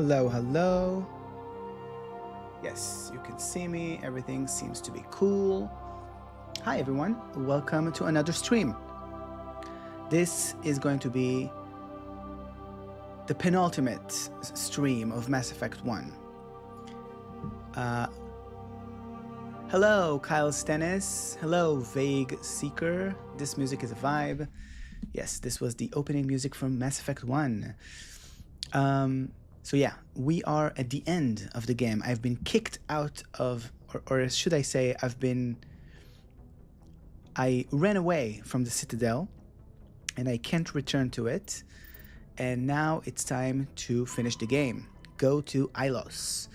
Hello, hello. Yes, you can see me. Everything seems to be cool. Hi, everyone. Welcome to another stream. This is going to be the penultimate stream of Mass Effect 1. Hello, Kyle Stennis. Hello, Vague Seeker. This music is a vibe. Yes, this was the opening music from Mass Effect 1. So yeah, we are at the end of the game. I've been kicked out of, or should I say, I ran away from the Citadel, and I can't return to it. And now it's time to finish the game. Go to Ilos.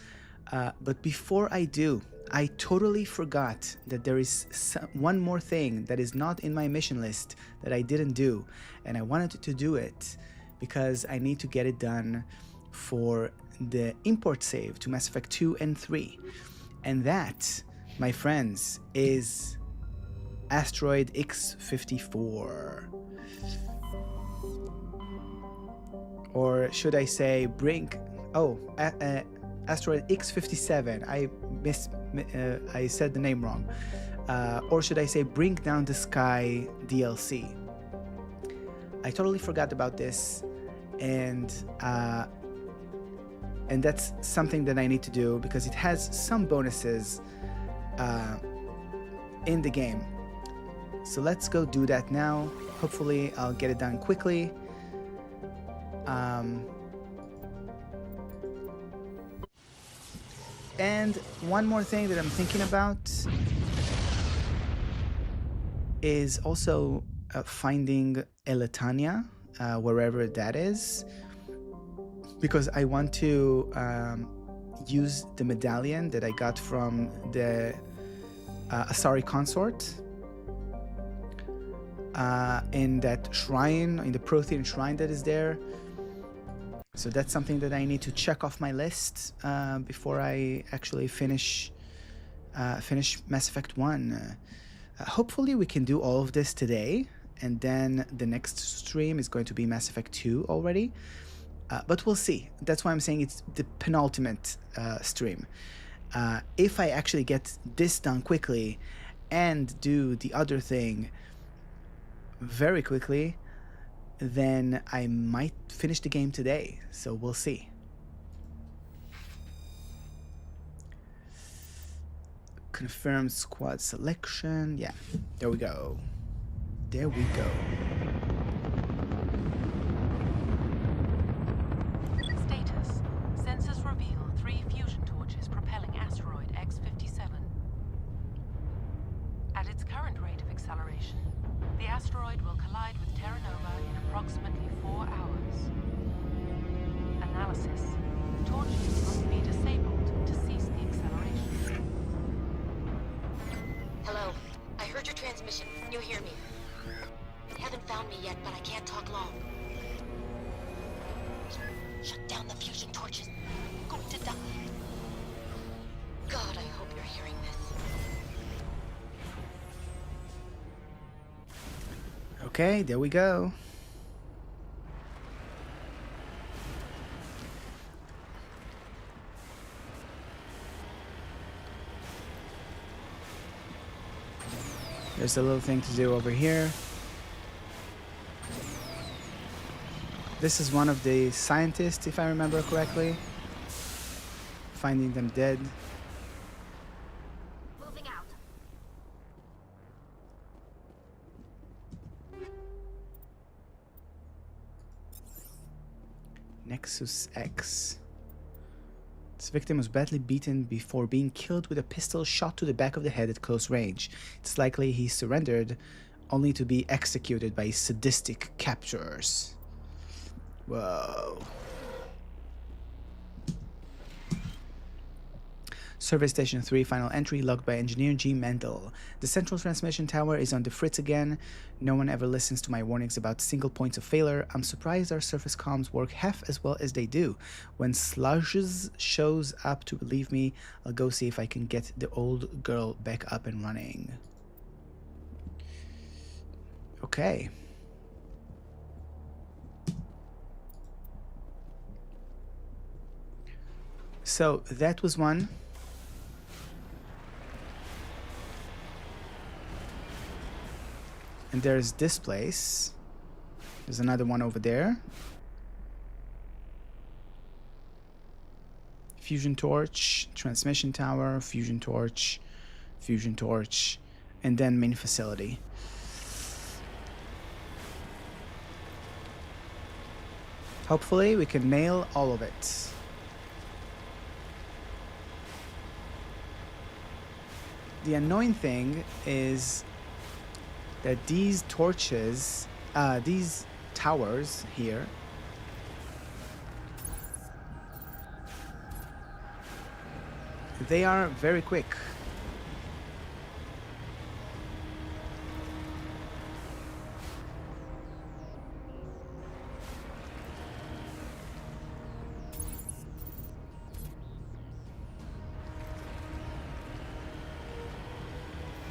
But before I do, I totally forgot that there is one more thing that is not in my mission list that I didn't do. And I wanted to do it because I need to get it done for the import save to Mass Effect 2 and 3. And that, my friends, is Asteroid X-54. Or should I say Asteroid X-57. I said the name wrong. Or should I say Bring Down the Sky DLC. I totally forgot about this, and that's something that I need to do because it has some bonuses in the game. So let's go do that now. Hopefully I'll get it done quickly. And one more thing that I'm thinking about is also finding Eletania, wherever that is, because I want to use the medallion that I got from the Asari consort in that shrine, in the Prothean shrine that is there. So that's something that I need to check off my list before I actually finish Mass Effect 1. Hopefully we can do all of this today, and then the next stream is going to be Mass Effect 2 already. But we'll see. That's why I'm saying it's the penultimate stream. If I actually get this done quickly and do the other thing very quickly, then I might finish the game today. So we'll see. Confirm squad selection. Yeah, there we go. There we go. Status. Sensors reveal 3 fusion torches propelling asteroid X-57. At its current rate of acceleration, the asteroid will collide with Terra Nova in approximately 4 hours. Analysis. Torches must be disabled to cease the acceleration. Hello. I heard your transmission. Can you hear me? You haven't found me yet, but I can't talk long. Shut down the fusion torches. I'm going to die. God, I hope you're hearing this. Okay, there we go. There's a little thing to do over here. This is one of the scientists, if I remember correctly. Finding them dead. Moving out. Nexus X. This victim was badly beaten before being killed with a pistol shot to the back of the head at close range. It's likely he surrendered only to be executed by sadistic captors. Whoa. Survey Station 3, final entry, logged by Engineer G. Mendel. The central transmission tower is on the fritz again. No one ever listens to my warnings about single points of failure. I'm surprised our surface comms work half as well as they do. When Sludges shows up to relieve me, I'll go see if I can get the old girl back up and running. Okay. So that was one. And there's this place. There's another one over there. Fusion torch, transmission tower, fusion torch, and then main facility. Hopefully we can nail all of it. The annoying thing is that these torches, these towers here, they are very quick.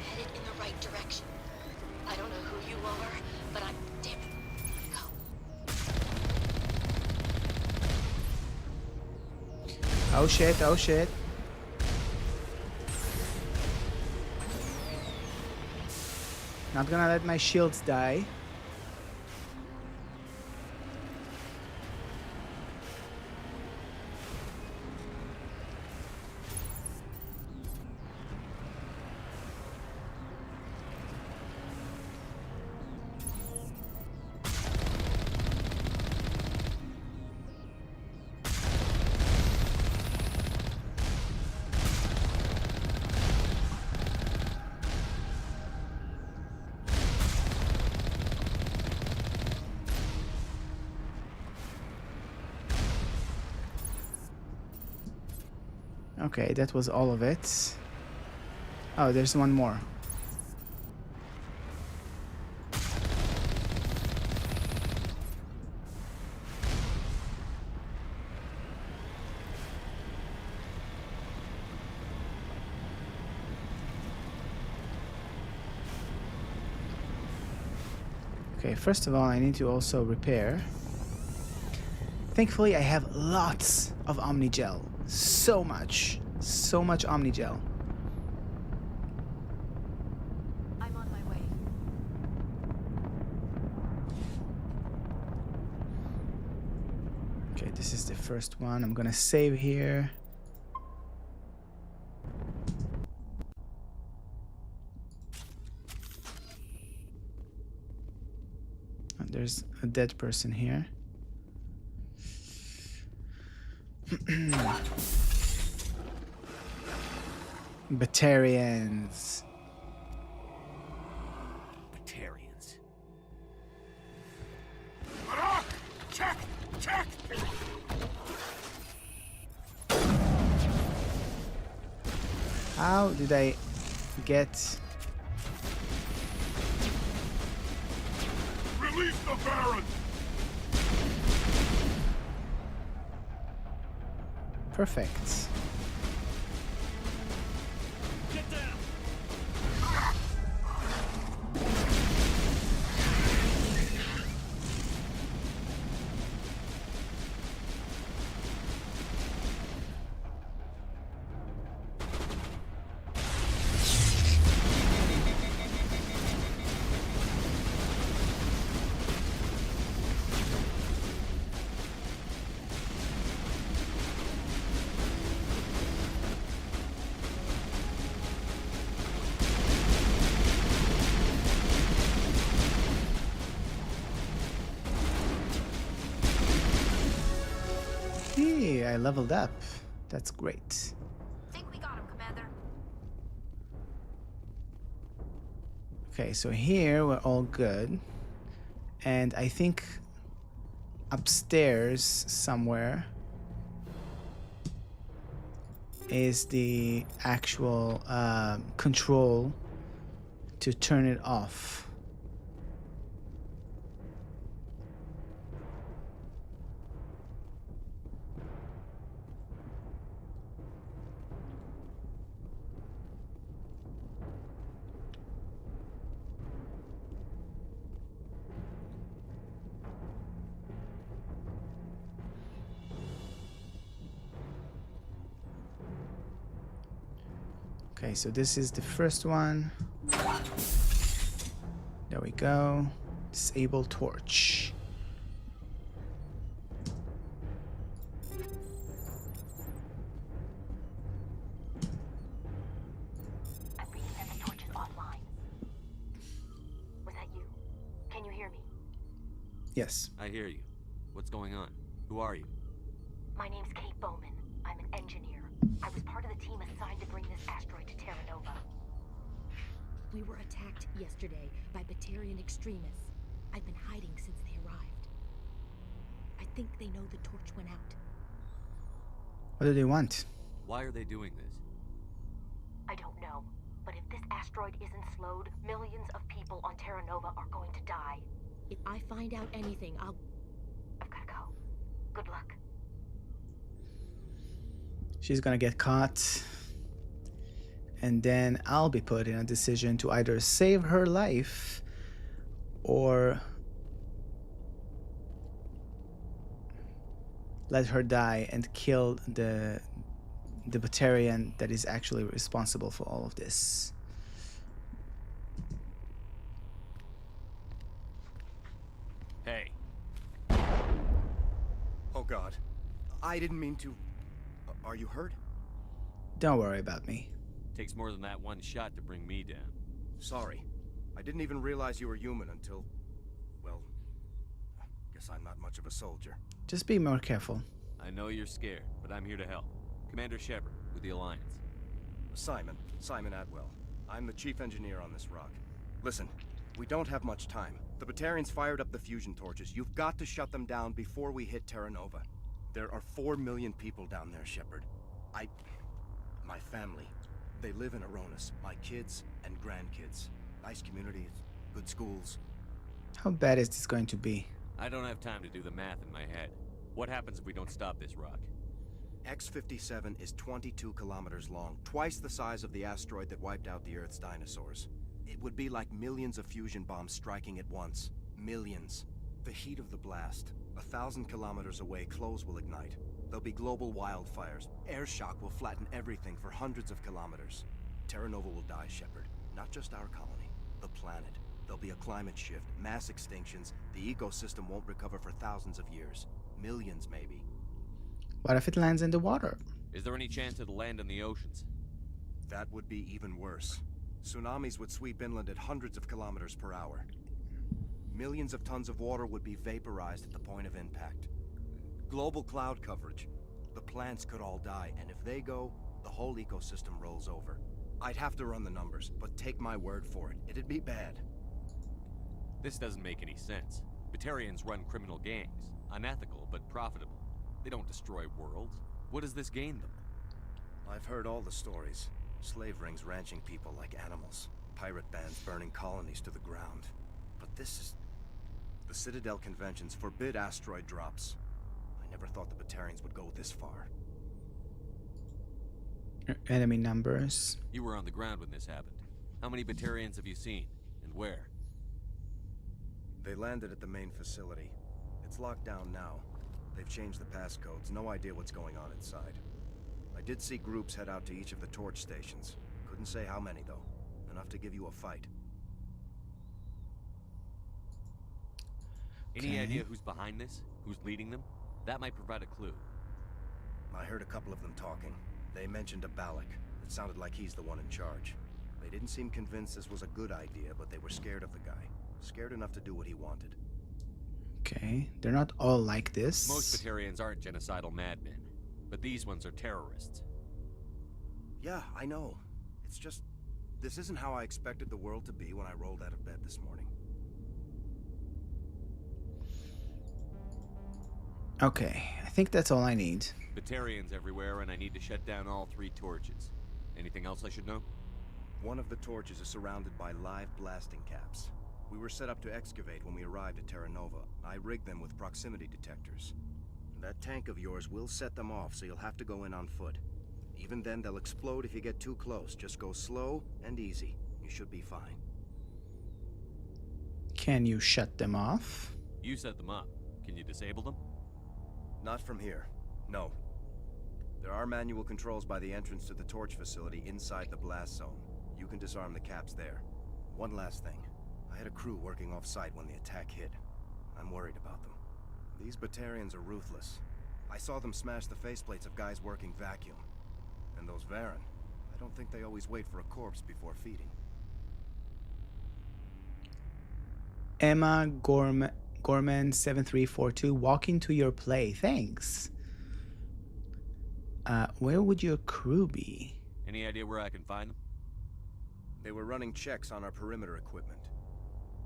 Headed in the right direction. I don't know who you are, but I'm damn it. Go. Oh shit, oh shit. Not gonna let my shields die. Okay, that was all of it. Oh, there's one more. Okay, first of all, I need to also repair. Thankfully, I have lots of Omnigel. So much Omnigel. I'm on my way. Okay, this is the first one. I'm gonna save here. And there's a dead person here. Batarians. Batarians. Check! Check! How did I get... Release the Baron! Perfect. Get down! Hey, I leveled up. That's great. Think we got him, Commander. Okay, so here we're all good. And I think upstairs somewhere is the actual control to turn it off. Okay, so this is the first one. There we go. Disable torch. I'm reading that the torch is offline. Was that you? Can you hear me? Yes. I hear you. What's going on? Who are you? My name's Kate Bowman. I'm an engineer. I was part of the team assigned to bring this asteroid to Terra Nova. We were attacked yesterday by Batarian extremists. I've been hiding since they arrived. I think they know the torch went out. What do they want? Why are they doing this? I don't know, but if this asteroid isn't slowed, millions of people on Terra Nova are going to die. If I find out anything, I've gotta go. Good luck. She's gonna get caught. And then I'll be put in a decision to either save her life or let her die and kill the Batarian that is actually responsible for all of this. Hey, Oh God. I didn't mean to. Are you hurt? Don't worry about me. takes more than that one shot to bring me down. Sorry. I didn't even realize you were human until... well... guess I'm not much of a soldier. Just be more careful. I know you're scared, but I'm here to help. Commander Shepard, with the Alliance. Simon Atwell. I'm the chief engineer on this rock. Listen, we don't have much time. The Batarians fired up the fusion torches. You've got to shut them down before we hit Terra Nova. There are 4 million people down there, Shepard. My family, they live in Aronis. My kids and grandkids. Nice communities, good schools. How bad is this going to be? I don't have time to do the math in my head. What happens if we don't stop this rock? X-57 is 22 kilometers long, twice the size of the asteroid that wiped out the Earth's dinosaurs. It would be like millions of fusion bombs striking at once. Millions. The heat of the blast. 1,000 kilometers away, clothes will ignite. There'll be global wildfires. Air shock will flatten everything for hundreds of kilometers. Terra Nova will die, Shepard. Not just our colony, the planet. There'll be a climate shift, mass extinctions. The ecosystem won't recover for thousands of years. Millions, maybe. What if it lands in the water? Is there any chance it'll land in the oceans? That would be even worse. Tsunamis would sweep inland at hundreds of kilometers per hour. Millions of tons of water would be vaporized at the point of impact. Global cloud coverage. The plants could all die, and if they go, the whole ecosystem rolls over. I'd have to run the numbers, but take my word for it. It'd be bad. This doesn't make any sense. Batarians run criminal gangs. Unethical, but profitable. They don't destroy worlds. What does this gain them? I've heard all the stories. Slave rings ranching people like animals. Pirate bands burning colonies to the ground. But this is... The Citadel conventions forbid asteroid drops. I never thought the Batarians would go this far. Enemy numbers. You were on the ground when this happened. How many Batarians have you seen? And where? They landed at the main facility. It's locked down now. They've changed the passcodes. No idea what's going on inside. I did see groups head out to each of the torch stations. Couldn't say how many, though. Enough to give you a fight. Any idea who's behind this? Who's leading them? That might provide a clue. I heard a couple of them talking. They mentioned a Balak. It sounded like he's the one in charge. They didn't seem convinced this was a good idea, but they were scared of the guy. Scared enough to do what he wanted. Okay, they're not all like this. Most Batarians aren't genocidal madmen, but these ones are terrorists. Yeah, I know. It's just... this isn't how I expected the world to be when I rolled out of bed this morning. Okay, I think that's all I need. Batarians everywhere, and I need to shut down all 3 torches. Anything else I should know? One of the torches is surrounded by live blasting caps. We were set up to excavate when we arrived at Terra Nova. I rigged them with proximity detectors. That tank of yours will set them off, so you'll have to go in on foot. Even then, they'll explode if you get too close. Just go slow and easy. You should be fine. Can you shut them off? You set them up. Can you disable them? Not from here. No. There are manual controls by the entrance to the torch facility inside the blast zone. You can disarm the caps there. One last thing. I had a crew working off-site when the attack hit. I'm worried about them. These Batarians are ruthless. I saw them smash the faceplates of guys working vacuum. And those Varen, I don't think they always wait for a corpse before feeding. Emma Gorman 7342, walking to your play. Thanks. Where would your crew be? Any idea where I can find them? They were running checks on our perimeter equipment.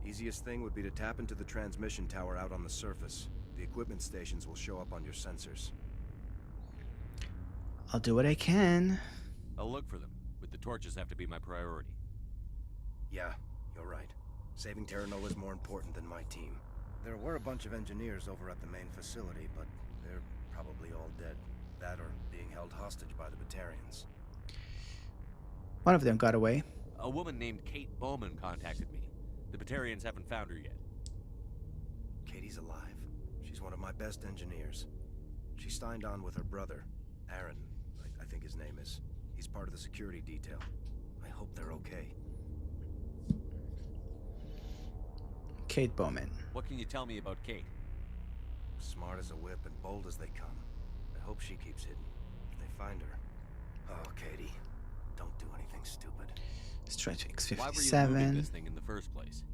Easiest thing would be to tap into the transmission tower out on the surface. The equipment stations will show up on your sensors. I'll do what I can. I'll look for them, but the torches have to be my priority. Yeah, you're right. Saving Terra Nova is more important than my team. There were a bunch of engineers over at the main facility, but they're probably all dead. That or being held hostage by the Batarians. One of them got away. A woman named Kate Bowman contacted me. The Batarians haven't found her yet. Katie's alive. She's one of my best engineers. She signed on with her brother, Aaron, I think his name is. He's part of the security detail. I hope they're okay. Kate Bowman. What can you tell me about Kate? Smart as a whip and bold as they come. I hope she keeps hidden. If they find her... Oh, Katie. Don't do anything stupid. Stretch Why were you moving X57. this thing in the first place?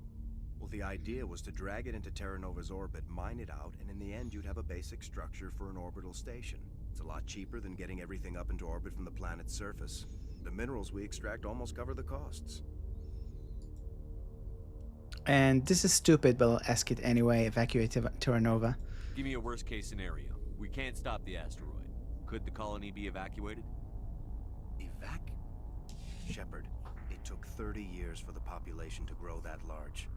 Well, the idea was to drag it into Terra Nova's orbit, mine it out, and in the end you'd have a basic structure for an orbital station. It's a lot cheaper than getting everything up into orbit from the planet's surface. The minerals we extract almost cover the costs. And this is stupid, but I'll ask it anyway. Evacuate Terra Nova. Give me a worst-case scenario. We can't stop the asteroid. Could the colony be evacuated? Shepard, it took 30 years for the population to grow that large.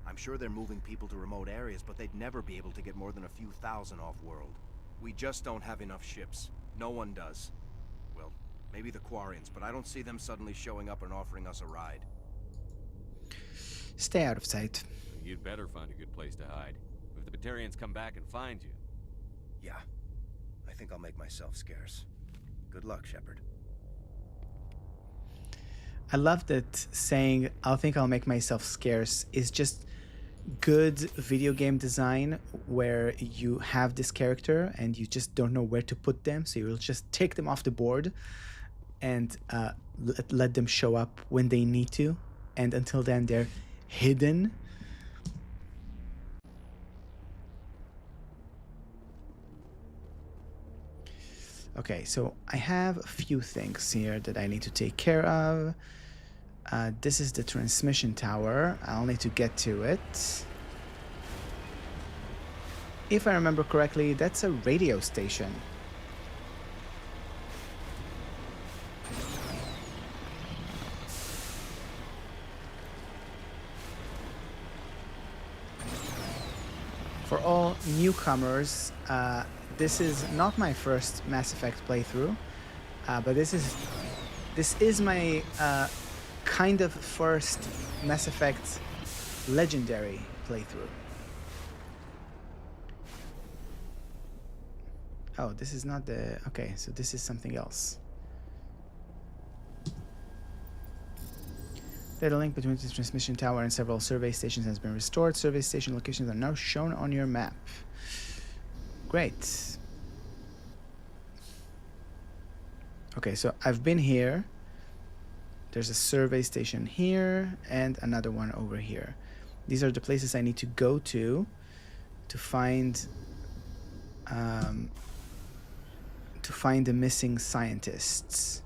I'm sure they're moving people to remote areas, but they'd never be able to get more than a few thousand off-world. We just don't have enough ships. No one does. Well, maybe the Quarians, but I don't see them suddenly showing up and offering us a ride. Stay out of sight. You'd better find a good place to hide. If the Batarians come back and find you... Yeah, I think I'll make myself scarce. Good luck, Shepard. I love that saying, I'll make myself scarce is just good video game design where you have this character and you just don't know where to put them. So you'll just take them off the board and let them show up when they need to. And until then, they're hidden. Okay, so I have a few things here that I need to take care of. This is the transmission tower. I'll need to get to it. If I remember correctly, that's a radio station. For all newcomers, this is not my first Mass Effect playthrough, but this is my kind of first Mass Effect Legendary playthrough. Oh, this is not the... Okay, so this is something else. Data link between the transmission tower and several survey stations has been restored. Survey station locations are now shown on your map. Great. Okay, so I've been here. There's a survey station here and another one over here. These are the places I need to go to find the missing scientists.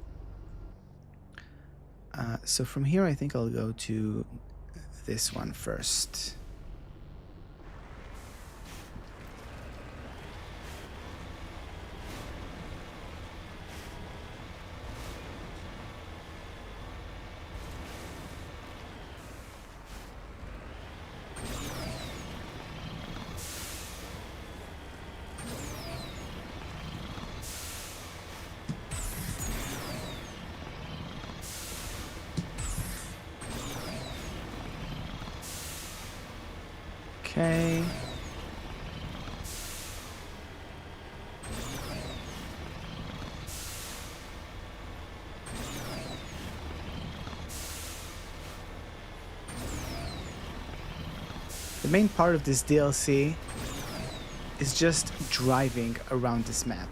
So from here, I think I'll go to this one first. Okay. The main part of this DLC is just driving around this map.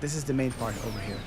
This is the main part over here.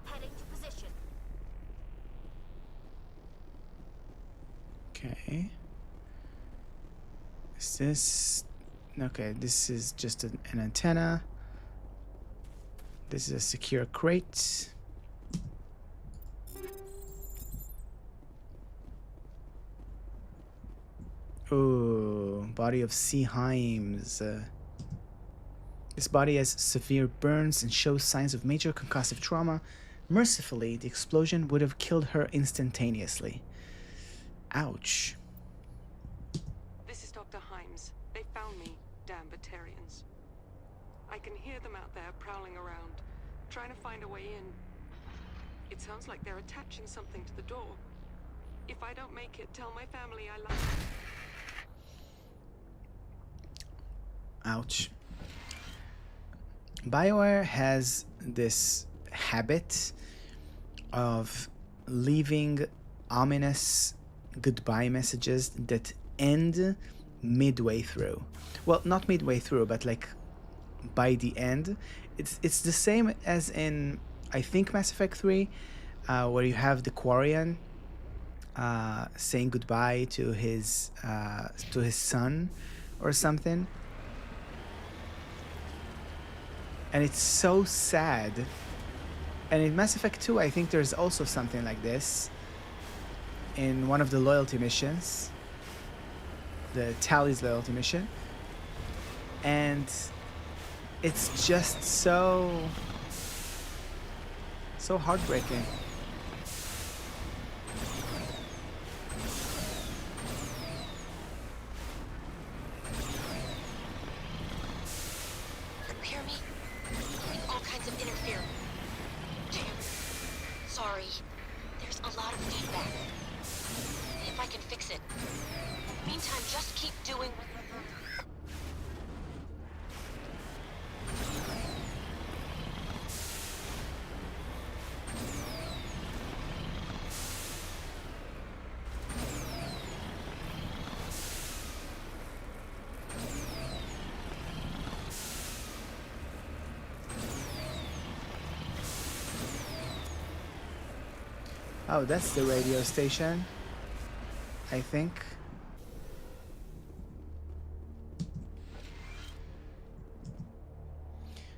Heading to position. Okay. Is this... Okay, this is just an antenna. This is a secure crate. Ooh, body of Sea Himes. This body has severe burns and shows signs of major concussive trauma. Mercifully, the explosion would have killed her instantaneously. Ouch. This is Dr. Himes. They found me, damn Batarians. I can hear them out there prowling around, trying to find a way in. It sounds like they're attaching something to the door. If I don't make it, tell my family I love them. Ouch. BioWare has this habit of leaving ominous goodbye messages that end midway through. Well, not midway through, but like by the end. It's the same as in, I think, Mass Effect 3, where you have the Quarian saying goodbye to his son or something. And it's so sad. And in Mass Effect 2, I think there's also something like this. In one of the loyalty missions. The Tally's loyalty mission. And it's just so heartbreaking. Hear me? Getting all kinds of interference. Damn. Sorry. There's a lot of feedback. See if I can fix it. Meantime, just keep doing. Oh, that's the radio station, I think.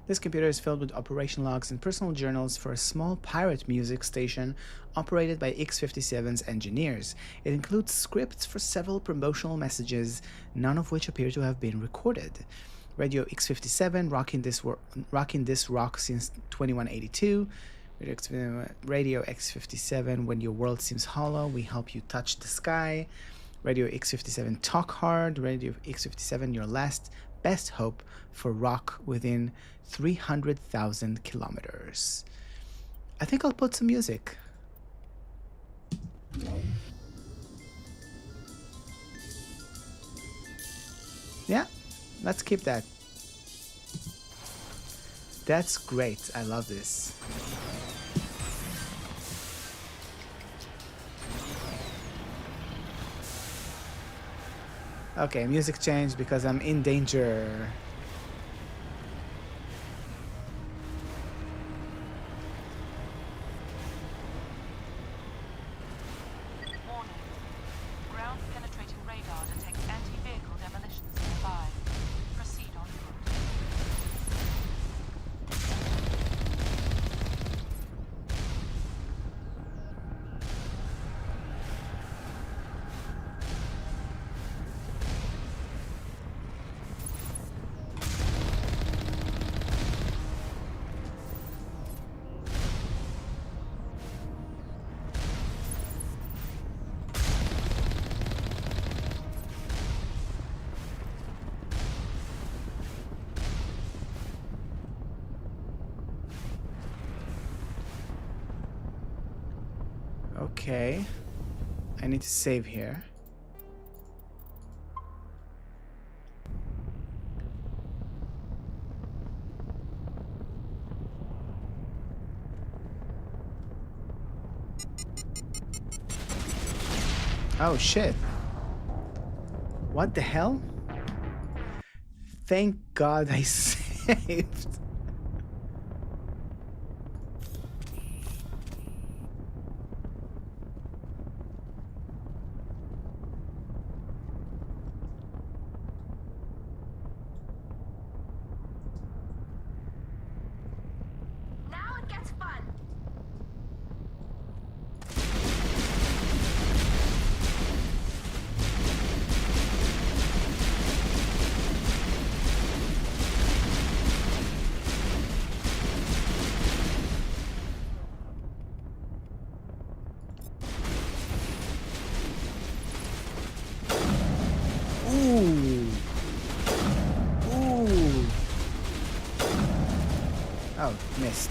This computer is filled with operation logs and personal journals for a small pirate music station operated by X-57's engineers. It includes scripts for several promotional messages, none of which appear to have been recorded. Radio X-57, rocking this rock since 2182. Radio X-57, when your world seems hollow, we help you touch the sky. Radio X-57, talk hard. Radio X-57, your best hope for rock within 300,000 kilometers. I think I'll put some music. Yeah, let's keep that. That's great. I love this. Okay, music changed because I'm in danger. Warning. Ground penetrating radar detects anti-vehicle demolitions nearby. Proceed on foot. Okay. I need to save here. Oh shit. What the hell? Thank God I saved. Now it gets fun. Ooh. Ooh. Oh, missed.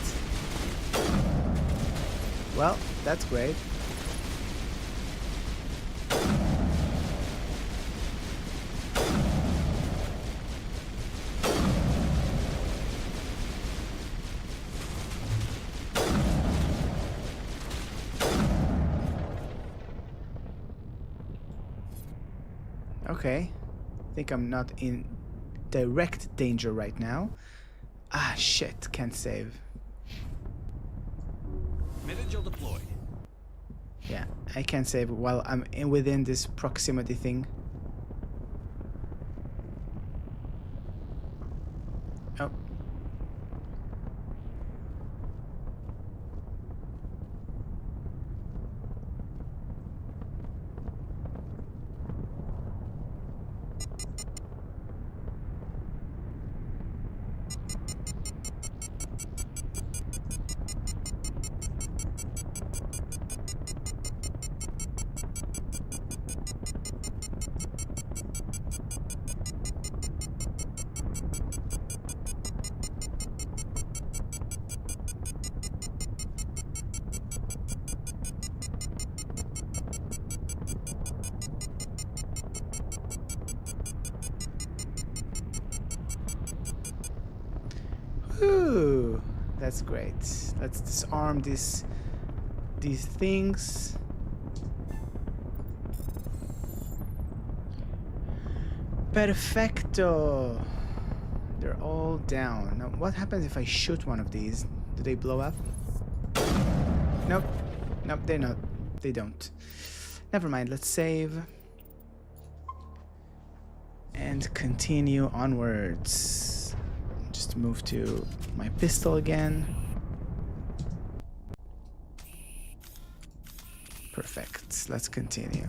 Well, that's great. Okay. I think I'm not in direct danger right now. Ah, shit. Can't save. Metagel deployed. Yeah, I can't save while I'm within this proximity thing. Oh. Whew, that's great. Let's disarm these things. Perfecto. They're all down. Now, what happens if I shoot one of these? Do they blow up? Nope. Nope, they're not. They don't. Never mind. Let's save. And continue onwards. Just move to my pistol again. Perfect. Let's continue.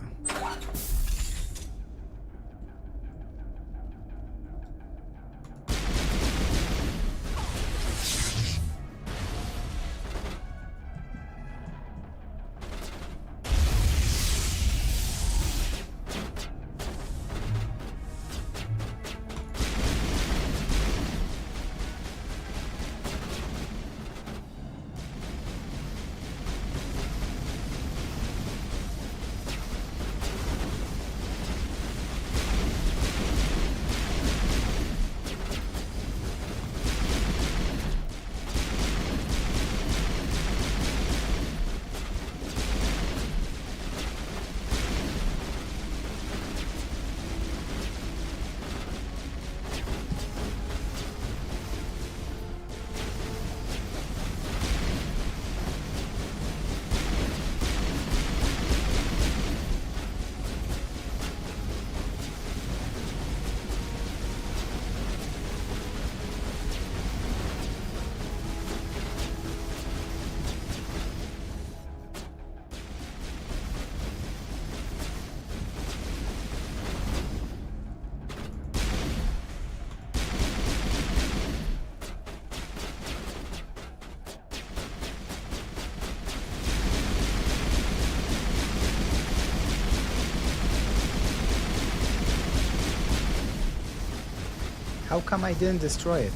How come I didn't destroy it?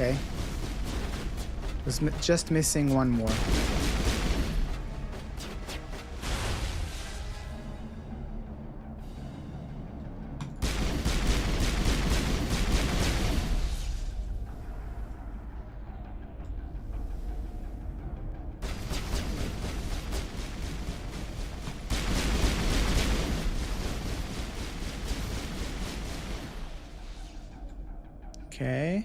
Okay. Was just missing one more. Okay.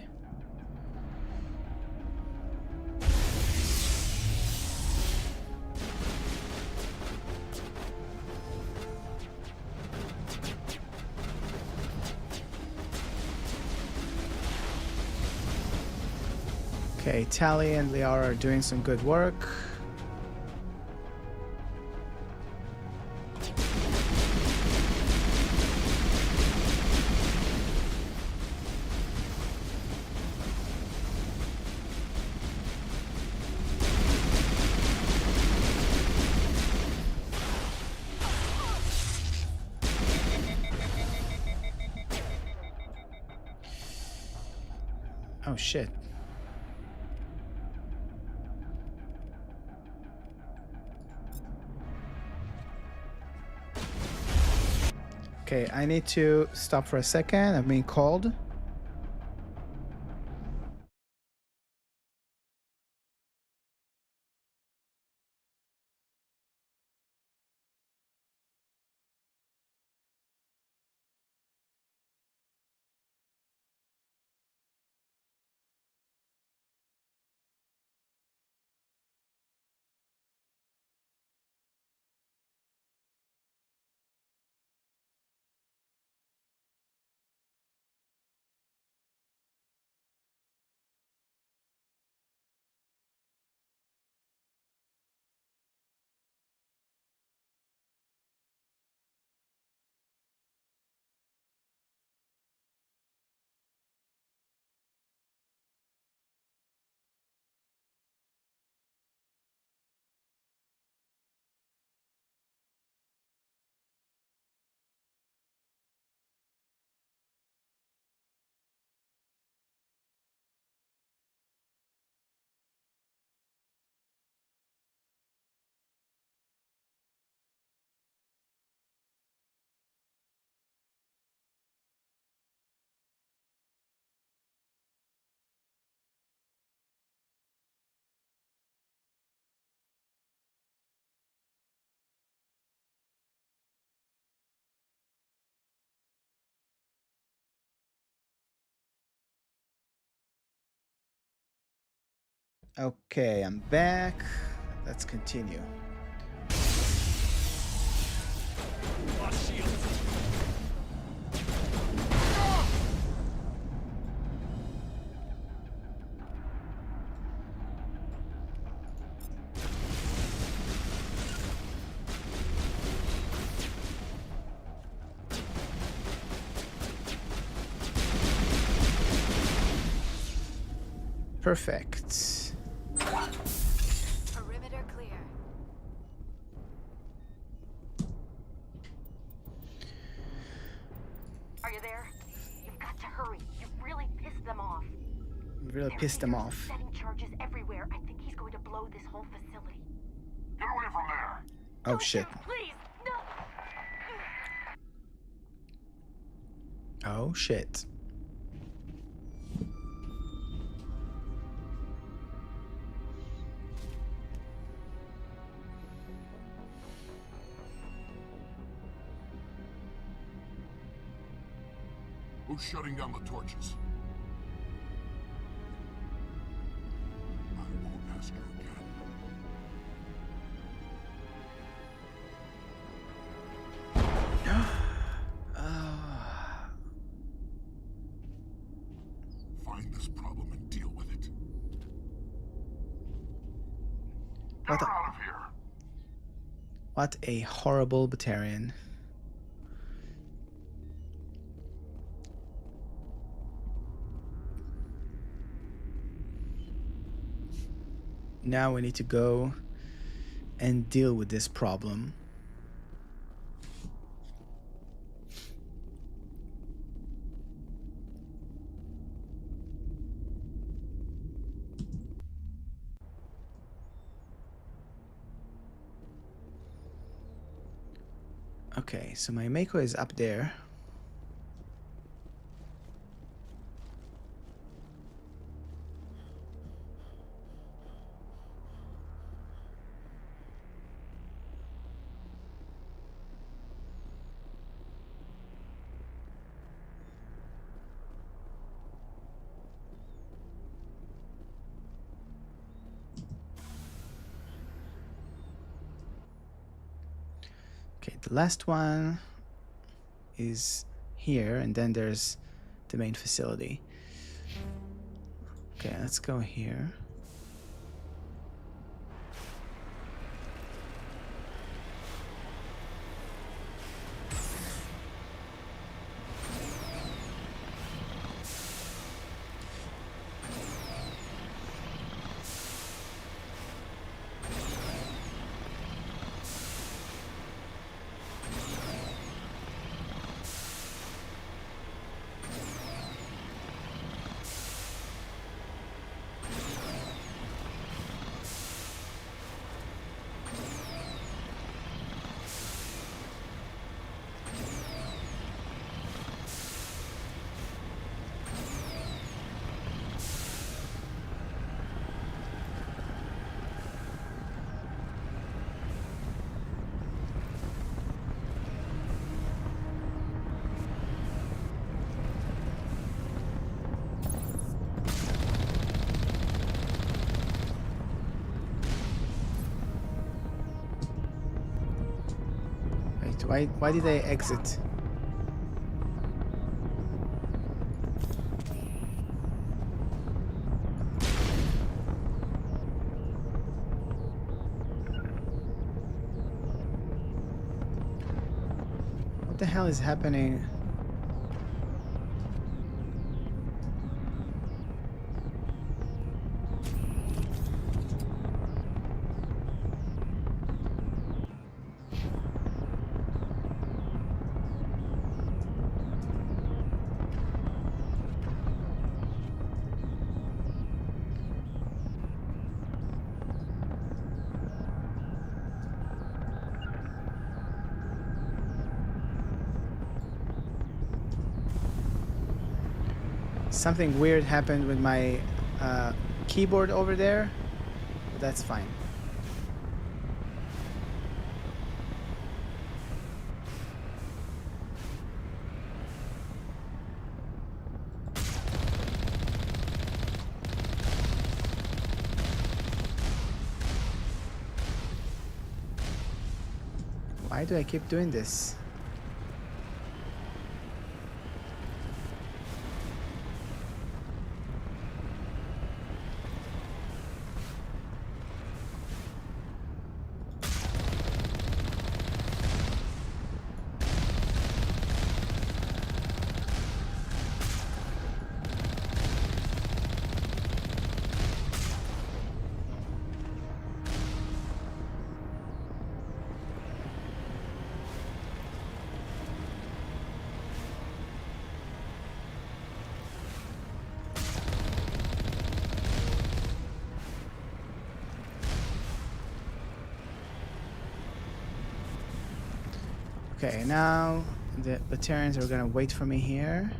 Okay, Tally and Liara are doing some good work. Oh shit. Okay, I need to stop for a second. I'm being called. Okay, I'm back. Let's continue. Perfect. Perimeter clear. Are you there? You've got to hurry. You've really pissed them off. Really pissed them off. Setting charges everywhere. I think he's going to blow this whole facility. Get away from there! Oh shit. Please, no! Oh shit. Who's shutting down the torches? I won't ask you again. Find this problem and deal with it. What Get a, out of here! what a horrible Batarian. Now we need to go and deal with this problem. Okay, so my Mako is up there. Okay, the last one is here, and then there's the main facility. Okay, let's go here. Why did I exit? What the hell is happening? Something weird happened with my keyboard over there, but that's fine. Why do I keep doing this? Okay, now the Batarians are gonna wait for me here,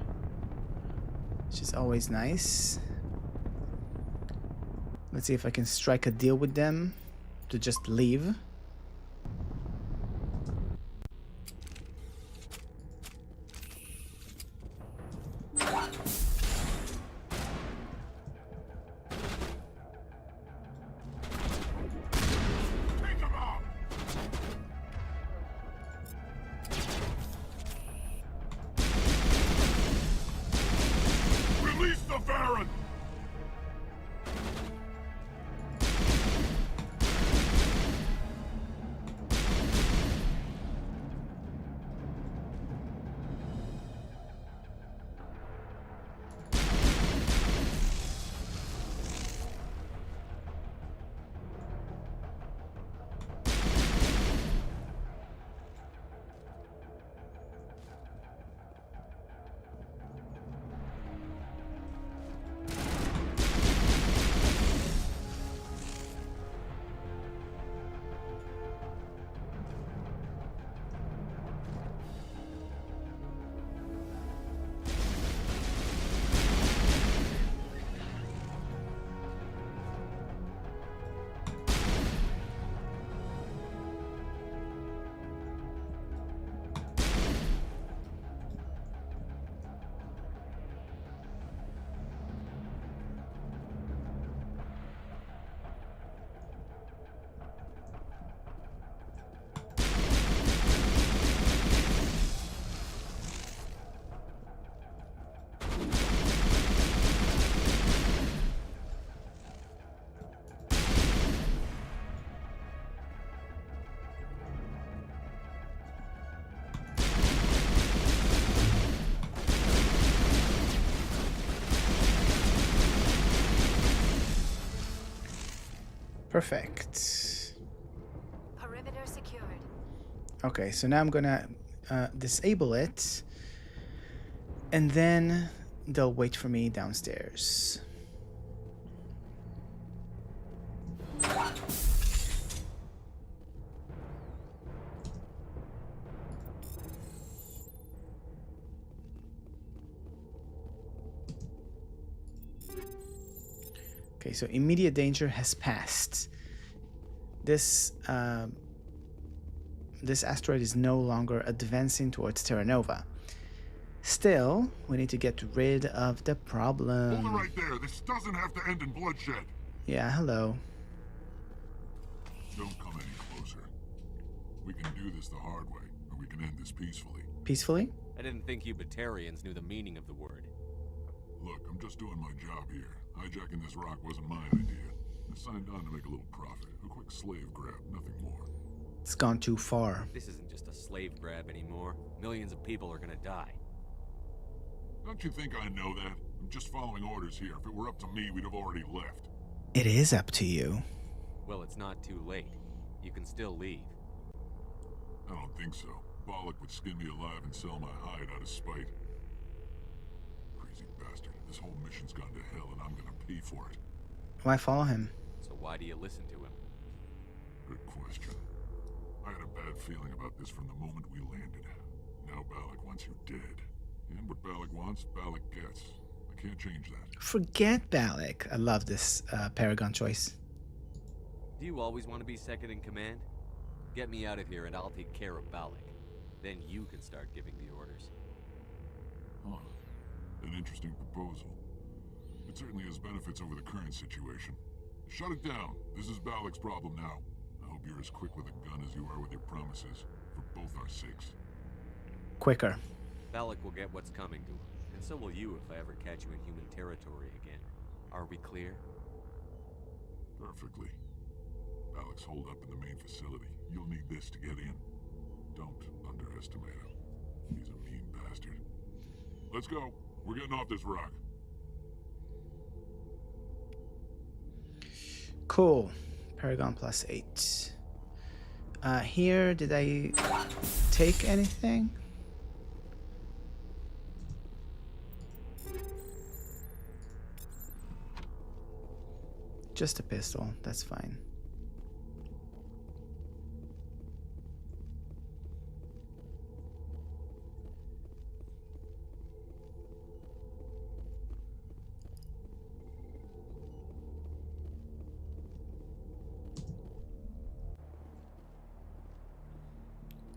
which is always nice. Let's see if I can strike a deal with them to just leave. Take him out! Release the Baron! Perfect. Perimeter secured. Okay, so now I'm gonna disable it, and then they'll wait for me downstairs. Okay, so immediate danger has passed. This this asteroid is no longer advancing towards Terra Nova. Still, we need to get rid of the Hold it problem. right there. This doesn't have to end in bloodshed. Yeah, hello. Don't come any closer. We can do this the hard way, or we can end this peacefully. Peacefully? I didn't think you Batarians knew the meaning of the word. Look, I'm just doing my job here. Hijacking this rock wasn't my idea. I signed on to make a little profit. A quick slave grab, nothing more. It's gone too far. This isn't just a slave grab anymore. Millions of people are gonna die. Don't you think I know that? I'm just following orders here. If it were up to me, we'd have already left. It is up to you. Well, it's not too late. You can still leave. I don't think so. Bollock would skin me alive and sell my hide out of spite. Crazy bastard. This whole mission's gone to hell and I'm gonna pay for it. Why follow him? So why do you listen to him? Good question. I had a bad feeling about this from the moment we landed. Now Bollock wants you dead. And what Bollock wants, Bollock gets. I can't change that. Forget Balak. I love this Paragon choice. Do you always want to be second in command? Get me out of here and I'll take care of Balak. Then you can start giving the orders. Huh. An interesting proposal. It certainly has benefits over the current situation. Shut it down. This is Balak's problem now. I hope you're as quick with a gun as you are with your promises. For both our sakes. Quicker. Balak will get what's coming to him. And so will you if I ever catch you in human territory again. Are we clear? Perfectly. Balak's holed up in the main facility. You'll need this to get in. Don't underestimate him. He's a mean bastard. Let's go. We're getting off this rock. Cool. Paragon +8. Here, did I take anything? Just a pistol, that's fine.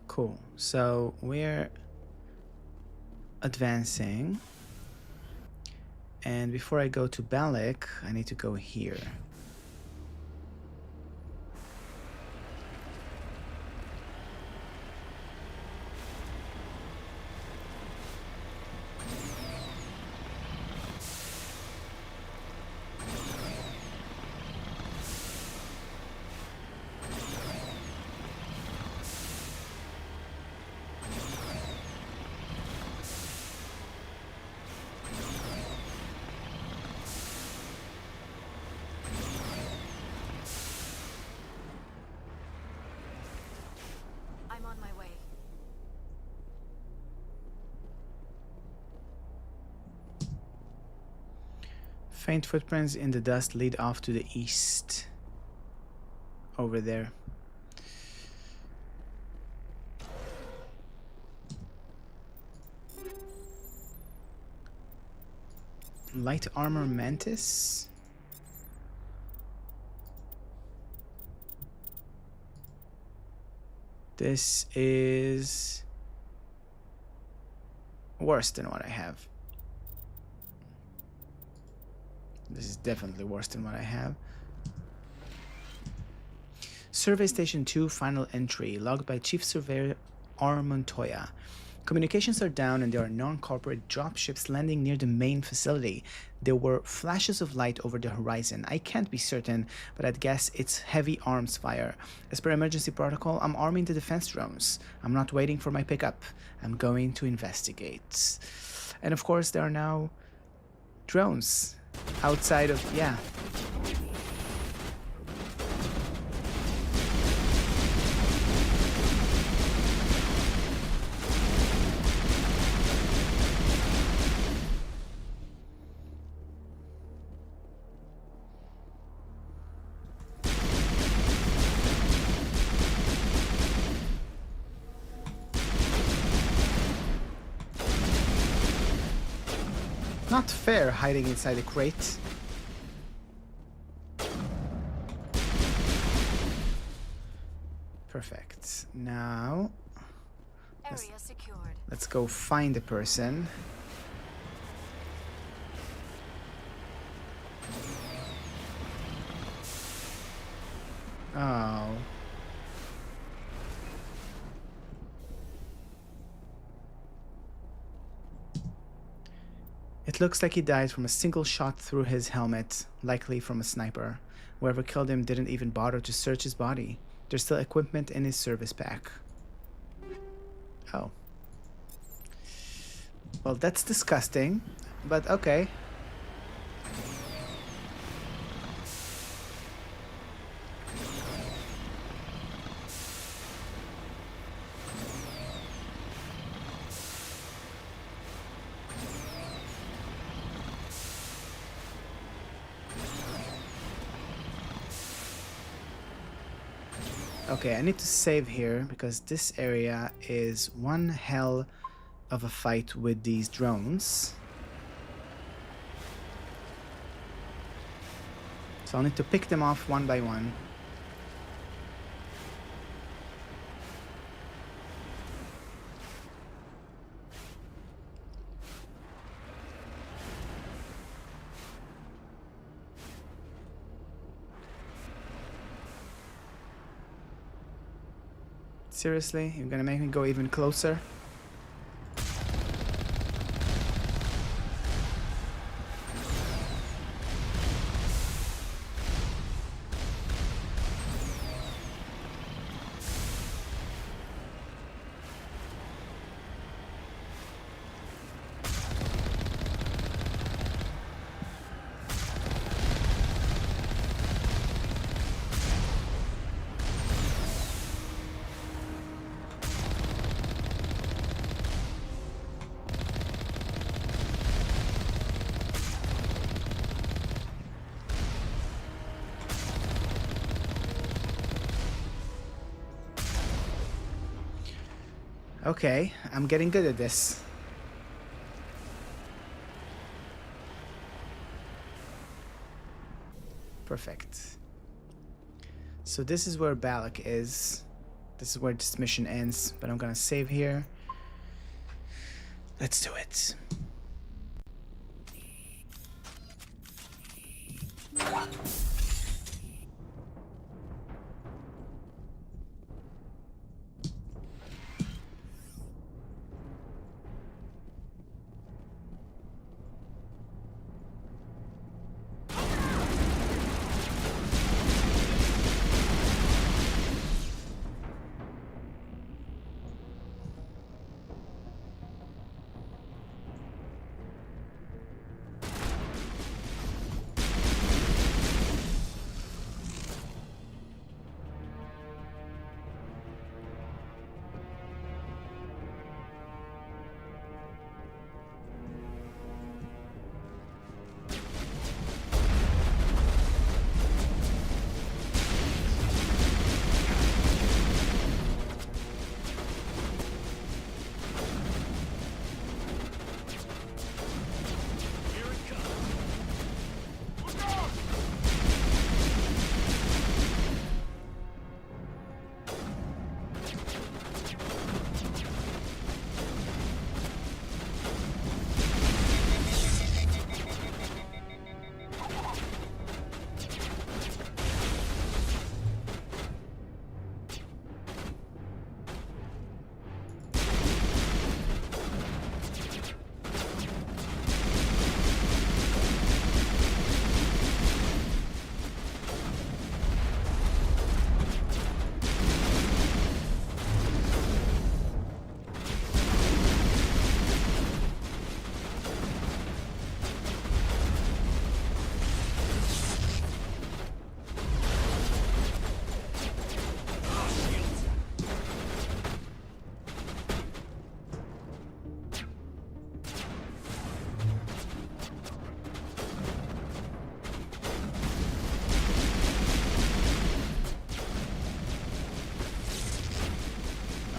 Cool, so we're advancing. And before I go to Balak, I need to go here. I'm on my way. Faint footprints in the dust lead off to the east. Over there. Light armor mantis. This is worse than what I have. This is definitely worse than what I have. Survey Station 2 final entry, logged by Chief Surveyor R. Montoya. Communications are down and there are non-corporate dropships landing near the main facility. There were flashes of light over the horizon. I can't be certain, but I'd guess it's heavy arms fire. As per emergency protocol, I'm arming the defense drones. I'm not waiting for my pickup. I'm going to investigate. And of course, there are now drones outside of, yeah. not fair hiding inside a crate. Perfect. Now Area secured. let's go find the person. Oh. It looks like he died from a single shot through his helmet, likely from a sniper. Whoever killed him didn't even bother to search his body. There's still equipment in his service pack. Oh. Well, that's disgusting, but okay. Okay, I need to save here because this area is one hell of a fight with these drones. So I'll need to pick them off one by one. Seriously? You're gonna make me go even closer? Okay, I'm getting good at this. Perfect. So this is where Balak is. This is where this mission ends, but I'm gonna save here. Let's do it.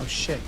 Oh shit.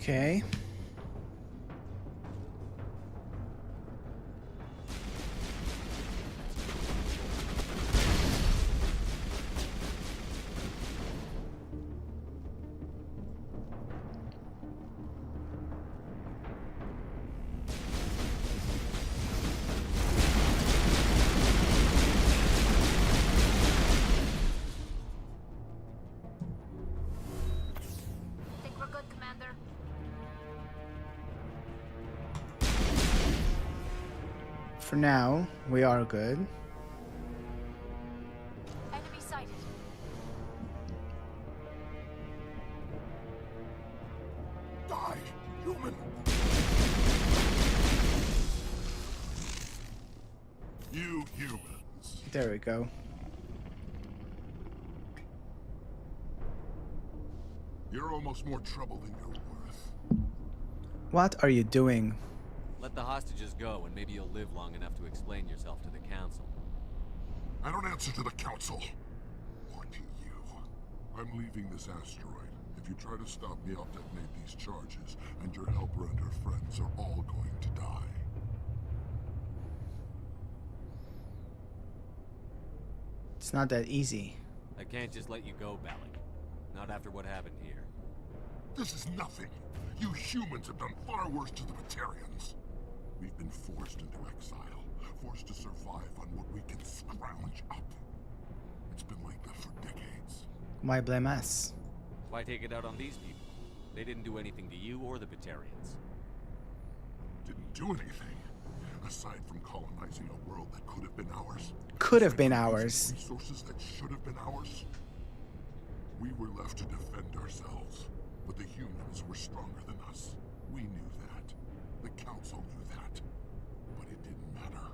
Okay. Think we're good, Commander? For now, we are good. Enemy sighted. Die, human! You humans. There we go. You're almost more trouble than you're worth. What are you doing? Let the hostages go, and maybe you'll live long enough to explain yourself to the council. I don't answer to the council. Or to you. I'm leaving this asteroid. If you try to stop me, I'll detonate these charges, and your helper and her friends are all going to die. It's not that easy. I can't just let you go, Balak. Not after what happened here. This is nothing. You humans have done far worse to the Batarians. We've been forced into exile, forced to survive on what we can scrounge up. It's been like that for decades. Why blame us? Why take it out on these people? They didn't do anything to you or the Batarians. Didn't do anything, aside from colonizing a world that could have been ours. Could have been Aside from ours. using resources that should have been ours. We were left to defend ourselves, but the humans were stronger than us. We knew that. The council knew that. But it didn't matter.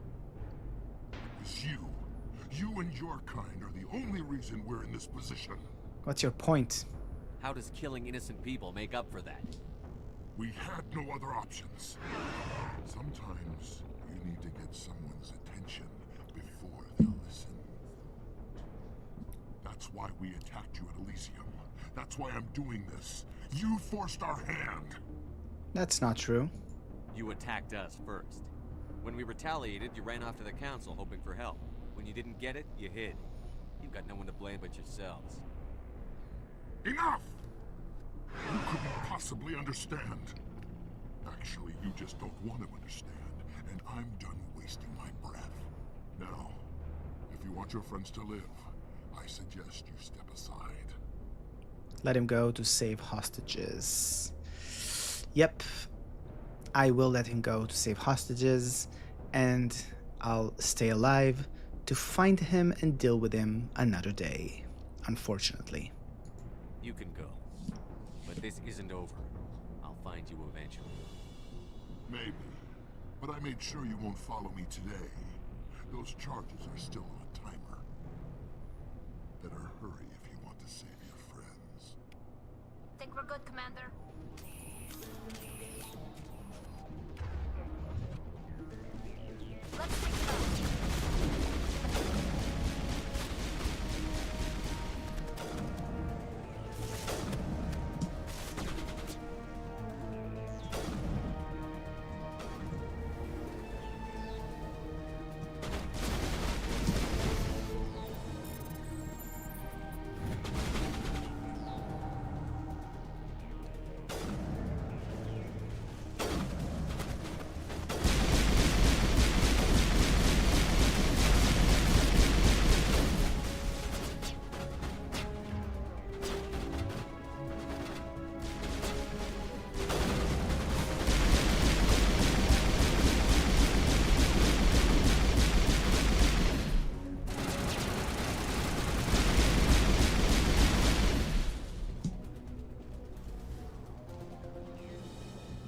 It was you. You and your kind are the only reason we're in this position. What's your point? How does killing innocent people make up for that? We had no other options. Sometimes you need to get someone's attention before they'll listen. That's why we attacked you at Elysium. That's why I'm doing this. You forced our hand. That's not true. You attacked us first. When we retaliated, you ran off to the council hoping for help. When you didn't get it, you hid. You've got no one to blame but yourselves. Enough! You couldn't possibly understand. Actually, you just don't want to understand, and I'm done wasting my breath. Now, if you want your friends to live, I suggest you step aside. Let him go to save hostages. Yep. I will let him go to save hostages, and I'll stay alive to find him and deal with him another day, unfortunately. You can go. But this isn't over. I'll find you eventually. Maybe. But I made sure you won't follow me today. Those charges are still on a timer. Better hurry if you want to save your friends. Think we're good, Commander? Let's take it out.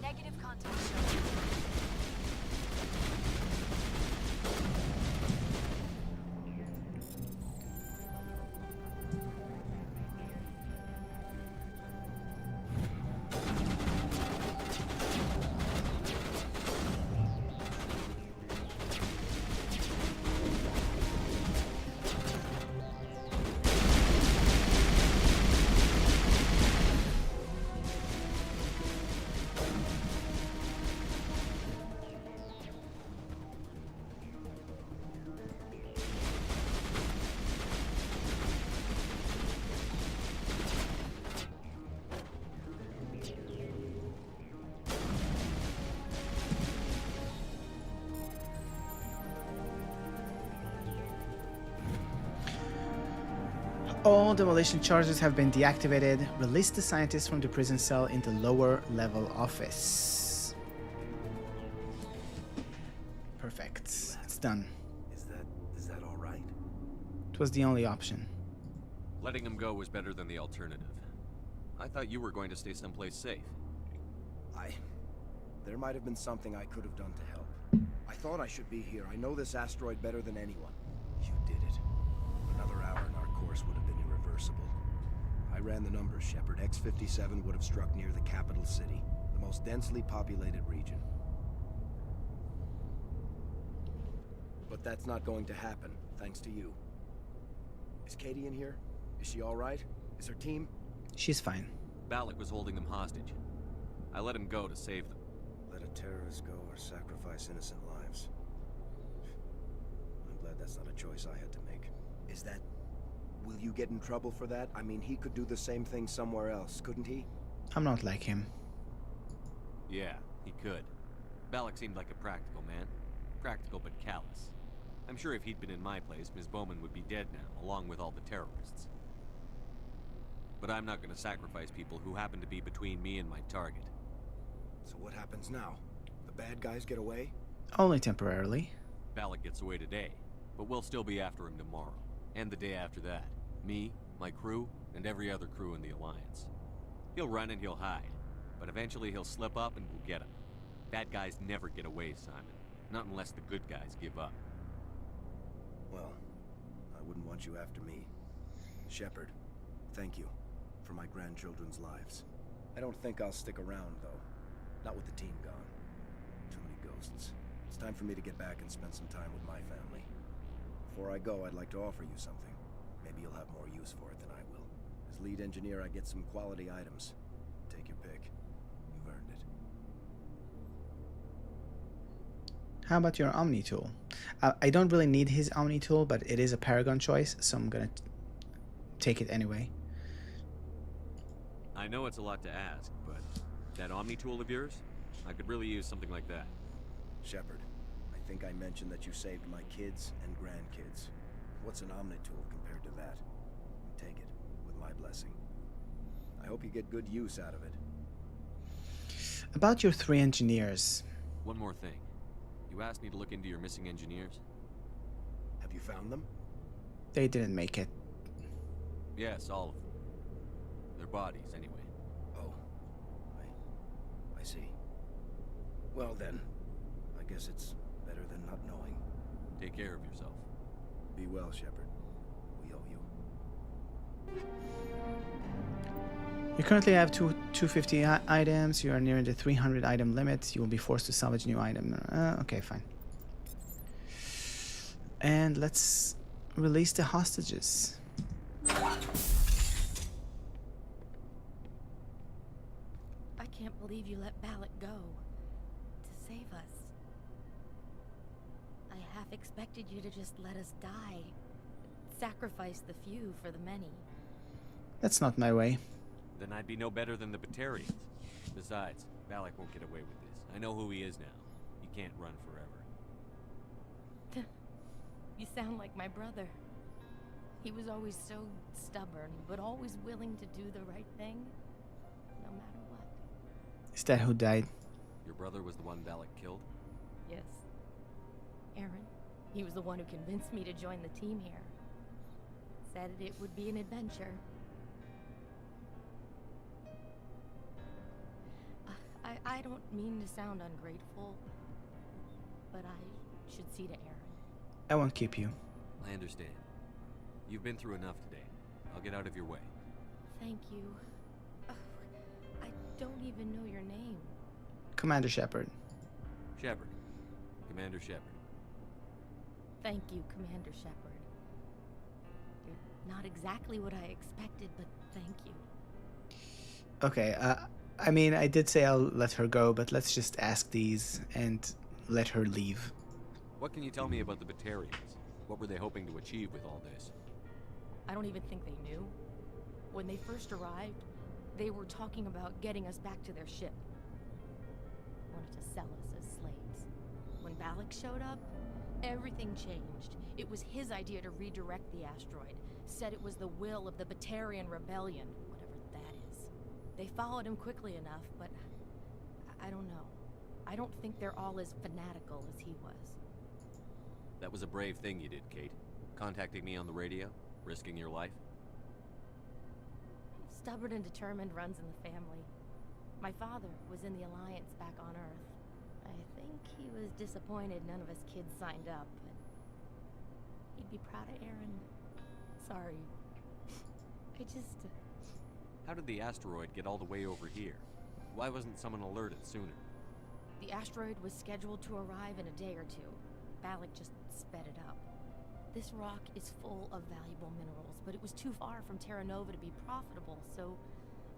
Negative contact shown. All demolition charges have been deactivated. Release the scientists from the prison cell in the lower level office. Perfect. It's done. Is that all right? It was the only option. Letting him go was better than the alternative. I thought you were going to stay someplace safe. There might have been something I could have done to help. I thought I should be here. I know this asteroid better than anyone. You did it. Another hour and our course would have been irreversible. I ran the numbers, Shepard. X-57 would have struck near the capital city, the most densely populated region. But that's not going to happen, thanks to you. Is Katie in here? Is she all right? Is her team? She's fine. Balak was holding them hostage. I let him go to save them. Let a terrorist go or sacrifice innocent lives. I'm glad that's not a choice I had to make. Is that... Will you get in trouble for that? I mean, he could do the same thing somewhere else, couldn't he? I'm not like him. Yeah, he could. Balak seemed like a practical man. Practical but callous. I'm sure if he'd been in my place, Ms. Bowman would be dead now, along with all the terrorists. But I'm not going to sacrifice people who happen to be between me and my target. So what happens now? The bad guys get away? Only temporarily. Balak gets away today, but we'll still be after him tomorrow. And the day after that. Me, my crew, and every other crew in the Alliance. He'll run and he'll hide, but eventually he'll slip up and we'll get him. Bad guys never get away, Simon. Not unless the good guys give up. Well, I wouldn't want you after me. Shepard, thank you for my grandchildren's lives. I don't think I'll stick around, though. Not with the team gone. Too many ghosts. It's time for me to get back and spend some time with my family. Before I go, I'd like to offer you something. Maybe you'll have more use for it than I will. As lead engineer, I get some quality items. Take your pick. You've earned it. How about your Omni tool? I don't really need his Omni tool, but it is a Paragon choice, so I'm gonna take it anyway. I know it's a lot to ask, but that Omni tool of yours? I could really use something like that. Shepard, I think I mentioned that you saved my kids and grandkids. What's an Omni tool compared to that? Take it, with my blessing. I hope you get good use out of it. About your 3 engineers. One more thing. You asked me to look into your missing engineers? Have you found them? They didn't make it. Yes, all of them. Their bodies, anyway. Oh. I see. Well then, I guess it's better than not knowing. Take care of yourself. Be well, Shepard. We owe you. You currently have 250 items. You are near the 300 item limit. You will be forced to salvage new item. Okay, fine. And let's release the hostages. I can't believe you let Balak go. To save us. I half expected you to just let us die. Sacrifice the few for the many. That's not my way. Then I'd be no better than the Batarians. Besides, Balak won't get away with this. I know who he is now. He can't run forever. You sound like my brother. He was always so stubborn, but always willing to do the right thing, no matter what. Is that who died? Your brother was the one Balak killed? Yes. Aaron. He was the one who convinced me to join the team here. Said it would be an adventure. I don't mean to sound ungrateful, but I should see to Aaron. I won't keep you. I understand. You've been through enough today. I'll get out of your way. Thank you. Oh, I don't even know your name. Commander Shepard. Shepard. Commander Shepard. Thank you, Commander Shepard. You're not exactly what I expected, but thank you. Okay, I mean, I did say I'll let her go, but let's just ask these and let her leave. What can you tell me about the Batarians? What were they hoping to achieve with all this? I don't even think they knew. When they first arrived, they were talking about getting us back to their ship. Wanted to sell us as slaves. When Balak showed up, everything changed. It was his idea to redirect the asteroid, Said it was the will of the Batarian Rebellion, whatever that is. They followed him quickly enough, but I don't know. I don't think they're all as fanatical as he was. That was a brave thing you did, Kate. Contacting me on the radio, risking your life. Stubborn and determined runs in the family. My father was in the Alliance back on Earth. I think he was disappointed none of his kids signed up, but he'd be proud of Aaron. Sorry. I just... How did the asteroid get all the way over here? Why wasn't someone alerted sooner? The asteroid was scheduled to arrive in a day or two. Balak just sped it up. This rock is full of valuable minerals, but it was too far from Terra Nova to be profitable, so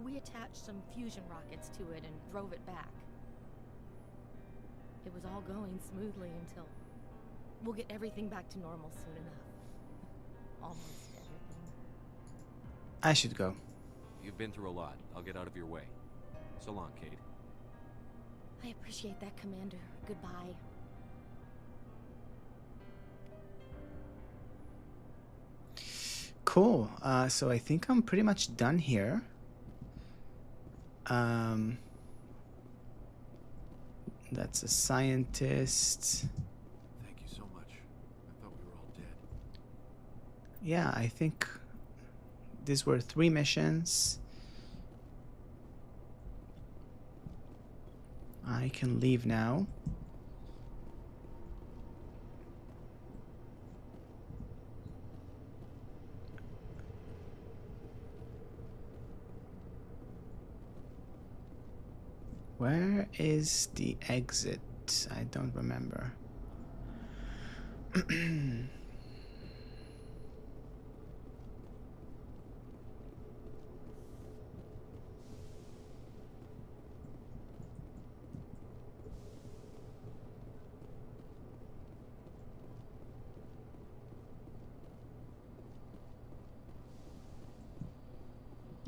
we attached some fusion rockets to it and drove it back. It was all going smoothly until... We'll get everything back to normal soon enough. Almost everything. I should go. You've been through a lot. I'll get out of your way. So long, Kate. I appreciate that, Commander. Goodbye. Cool. So I think I'm pretty much done here. That's a scientist. Thank you so much. I thought we were all dead. Yeah, I think these were 3 missions. I can leave now. Where is the exit? I don't remember.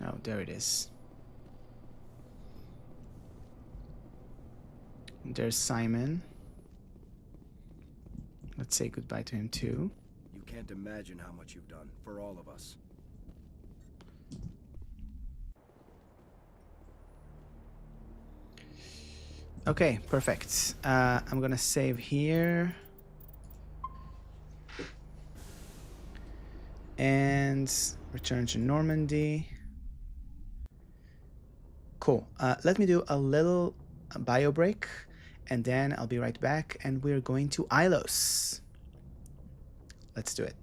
Oh, there it is. There's Simon. Let's say goodbye to him too. You can't imagine how much you've done for all of us. Okay, perfect. I'm gonna save here. And return to Normandy. Cool. Let me do a little bio break, and then I'll be right back, and we're going to Ilos. Let's do it.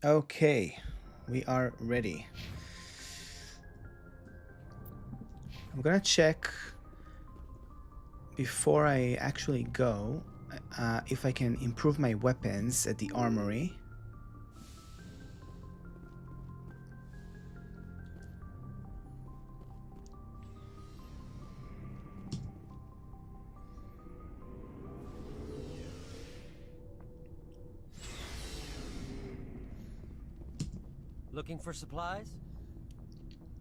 Okay, we are ready. I'm gonna check before I actually go if I can improve my weapons at the armory. Looking for supplies?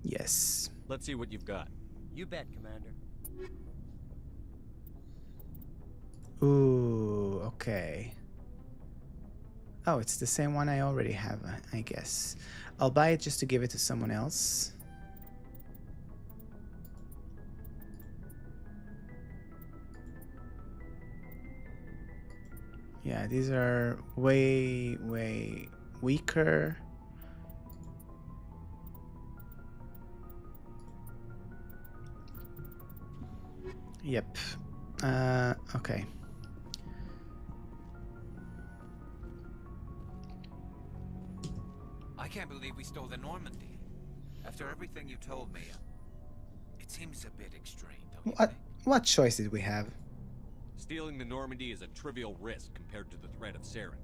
Yes. Let's see what you've got. You bet, Commander. Ooh, okay. Oh, it's the same one I already have, I guess. I'll buy it just to give it to someone else. Yeah, these are way, way weaker. Yep. Okay. I can't believe we stole the Normandy. After everything you told me, it seems a bit extreme, don't you think? What choice did we have? Stealing the Normandy is a trivial risk compared to the threat of Saren.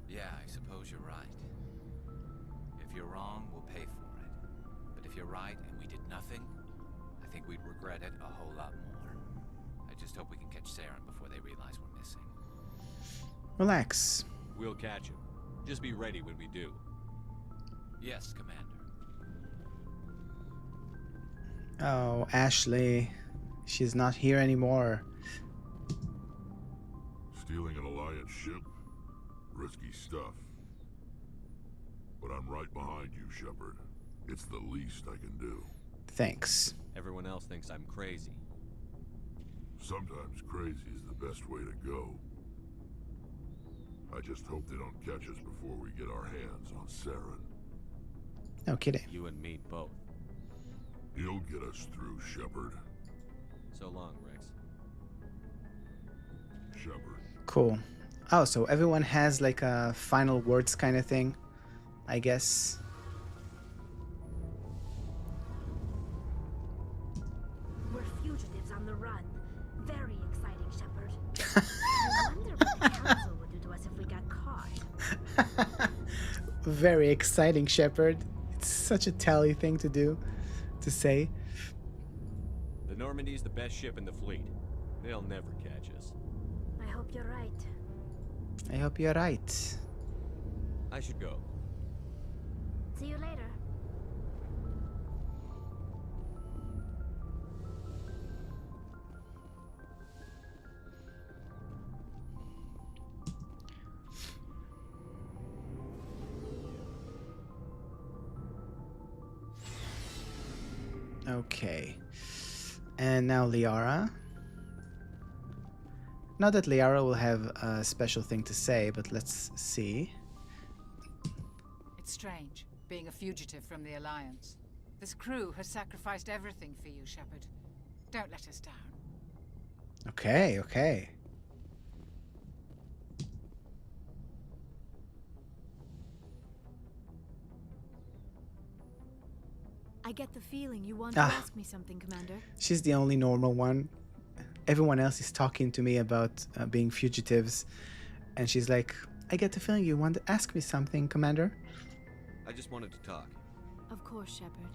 Yeah, I suppose you're right. If you're wrong, we'll pay for it. But if you're right and we did nothing, I think we'd regret it a whole lot more. I just hope we can catch Saren before they realize we're missing. Relax. We'll catch him. Just be ready when we do. Yes, Commander. Oh, Ashley. She's not here anymore. Stealing an Alliance ship? Risky stuff. But I'm right behind you, Shepard. It's the least I can do. Thanks. Everyone else thinks I'm crazy. Sometimes crazy is the best way to go. I just hope they don't catch us before we get our hands on Saren. No kidding. You and me both. You'll get us through, Shepard. So long, Rex. Shepard. Cool. Oh, so everyone has like a final words kind of thing, I guess. We're fugitives on the run. Very exciting, Shepard. I wonder what the council would do to us if we got caught. Very exciting, Shepard. It's such a Tally thing to do, to say. The Normandy's the best ship in the fleet. They'll never catch us. I hope you're right. I hope you're right. I should go. See you later. Okay. And now Liara. Not that Liara will have a special thing to say, but let's see. It's strange, being a fugitive from the Alliance. This crew has sacrificed everything for you, Shepard. Don't let us down. Okay, okay. I get the feeling you want to ask me something, Commander. She's the only normal one. Everyone else is talking to me about being fugitives. And she's like, I get the feeling you want to ask me something, Commander. I just wanted to talk. Of course, Shepard.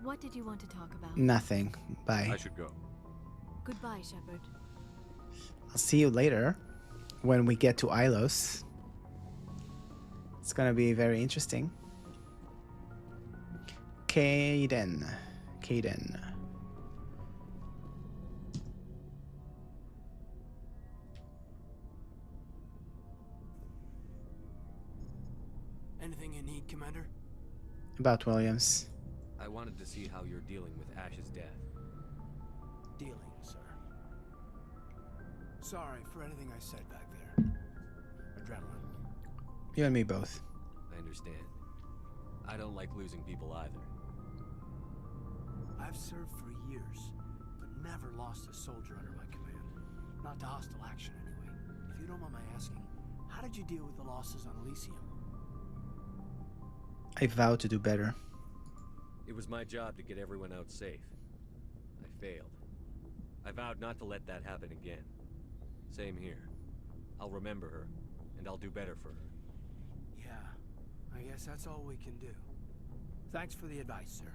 What did you want to talk about? Nothing. Bye. I should go. Goodbye, Shepard. I'll see you later when we get to Ilos. It's gonna be very interesting. Kaden. Anything you need, Commander? About Williams. I wanted to see how you're dealing with Ash's death. Dealing, sir. Sorry for anything I said back there. Adrenaline. You and me both. I understand. I don't like losing people either. I've served for years, but never lost a soldier under my command. Not to hostile action, anyway. If you don't mind my asking, how did you deal with the losses on Elysium? I vow to do better. It was my job to get everyone out safe. I failed. I vowed not to let that happen again. Same here. I'll remember her, and I'll do better for her. Yeah, I guess that's all we can do. Thanks for the advice, sir.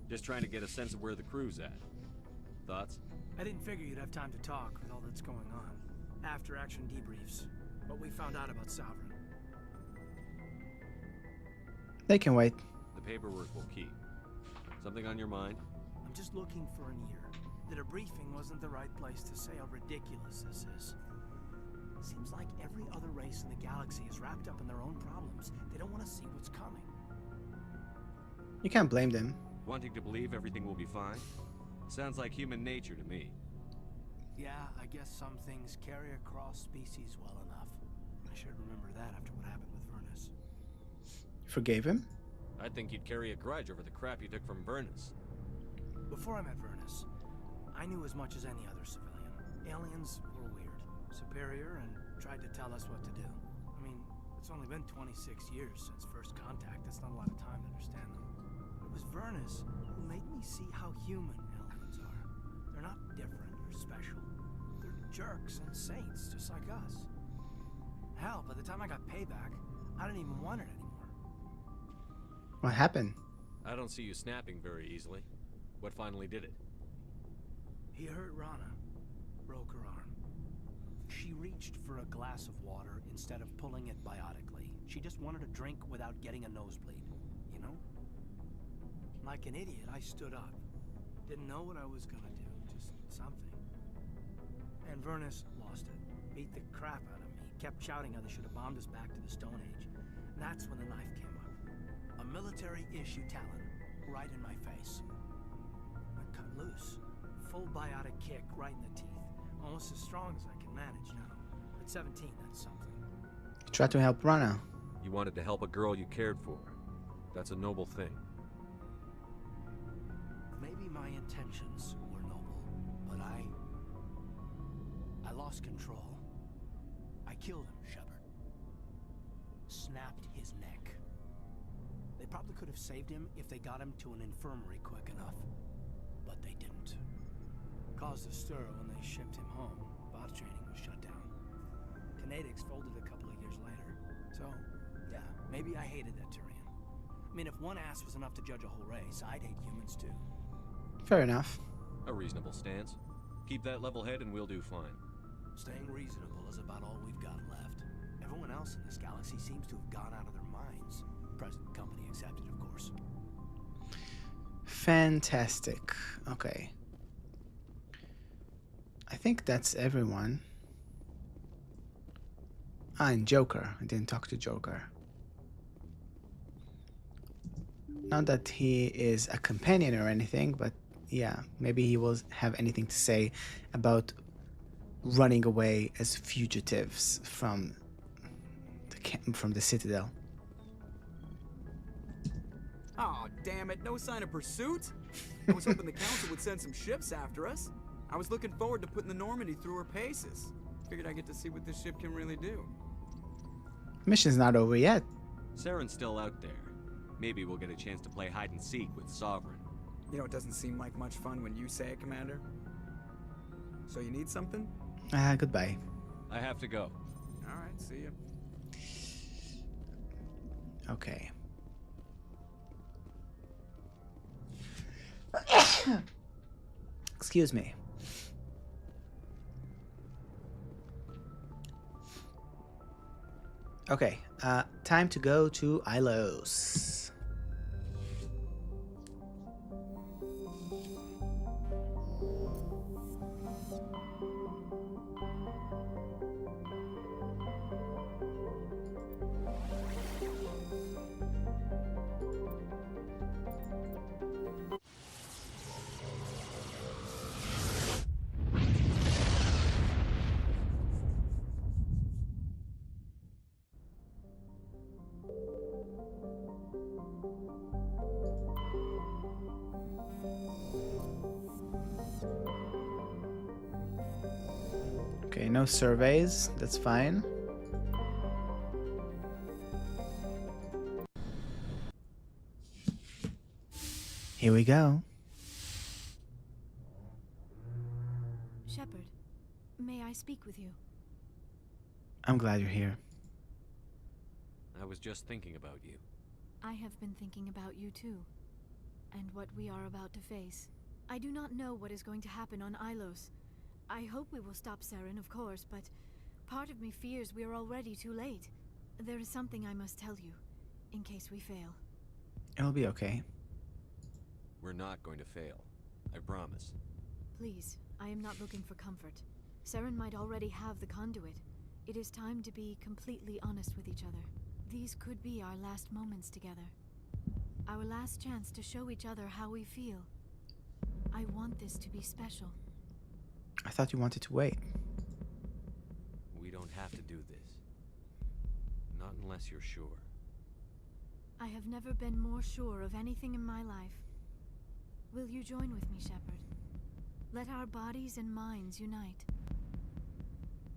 Just trying to get a sense of where the crew's at. Thoughts? I didn't figure you'd have time to talk with all that's going on. After-action debriefs. But we found out about Sovereign. They can wait. The paperwork will keep. Something on your mind? I'm just looking for an ear. The debriefing wasn't the right place to say how ridiculous this is. Seems like every other race in the galaxy is wrapped up in their own problems. They don't want to see what's coming. You can't blame them. Wanting to believe everything will be fine? Sounds like human nature to me. Yeah, I guess some things carry across species well enough. I should remember that after what happened with Vernus. Forgave him? I think you'd carry a grudge over the crap you took from Vernus. Before I met Vernus, I knew as much as any other civilian. Aliens were weird, superior, and tried to tell us what to do. I mean, it's only been 26 years since first contact. That's not a lot of time to understand them. But it was Vernus who made me see how human aliens are. They're not different or special. They're jerks and saints, just like us. Hell, by the time I got payback, I didn't even want it anymore. What happened? I don't see you snapping very easily. What finally did it? He hurt Rana. Broke her arm. She reached for a glass of water instead of pulling it biotically. She just wanted a drink without getting a nosebleed, you know? Like an idiot, I stood up. Didn't know what I was gonna do, just something. And Vernus lost it. Beat the crap out of me. Kept shouting how they should have bombed us back to the Stone Age. And that's when the knife came up. A military-issue talon, right in my face. I cut loose. Full biotic kick right in the teeth. Almost as strong as I can manage now. At 17, that's something. You tried to help Rana. You wanted to help a girl you cared for. That's a noble thing. Maybe my intentions were noble, but I lost control. I killed him, Shepard. Snapped his neck. They probably could have saved him if they got him to an infirmary quick enough. But they didn't. Caused a stir when they shipped him home. Bot training was shut down. Kinetics folded a couple of years later. So, yeah, maybe I hated that Turian. I mean, if one ass was enough to judge a whole race, I'd hate humans too. Fair enough. A reasonable stance. Keep that level head and we'll do fine. Staying reasonable is about all we've got left. Everyone else in this galaxy seems to have gone out of their minds. Present company accepted, of course. Fantastic. Okay. I think that's everyone. Ah, and Joker. I didn't talk to Joker. Not that he is a companion or anything, but yeah, maybe he will have anything to say about running away as fugitives from the Citadel. Oh, damn it, no sign of pursuit? I was hoping the Council would send some ships after us. I was looking forward to putting the Normandy through her paces. Figured I'd get to see what this ship can really do. Mission's not over yet. Saren's still out there. Maybe we'll get a chance to play hide and seek with Sovereign. You know, it doesn't seem like much fun when you say it, Commander. So you need something? Goodbye. I have to go. Alright, see ya. Okay. Excuse me. Okay, time to go to Ilos. Okay, no surveys, that's fine. Here we go. Shepard, may I speak with you? I'm glad you're here. I was just thinking about you. I have been thinking about you too, and what we are about to face. I do not know what is going to happen on Ilos. I hope we will stop Saren, of course, but part of me fears we are already too late. There is something I must tell you, in case we fail. It'll be okay. We're not going to fail. I promise. Please, I am not looking for comfort. Saren might already have the conduit. It is time to be completely honest with each other. These could be our last moments together. Our last chance to show each other how we feel. I want this to be special. I thought you wanted to wait. We don't have to do this. Not unless you're sure. I have never been more sure of anything in my life. Will you join with me, Shepard? Let our bodies and minds unite.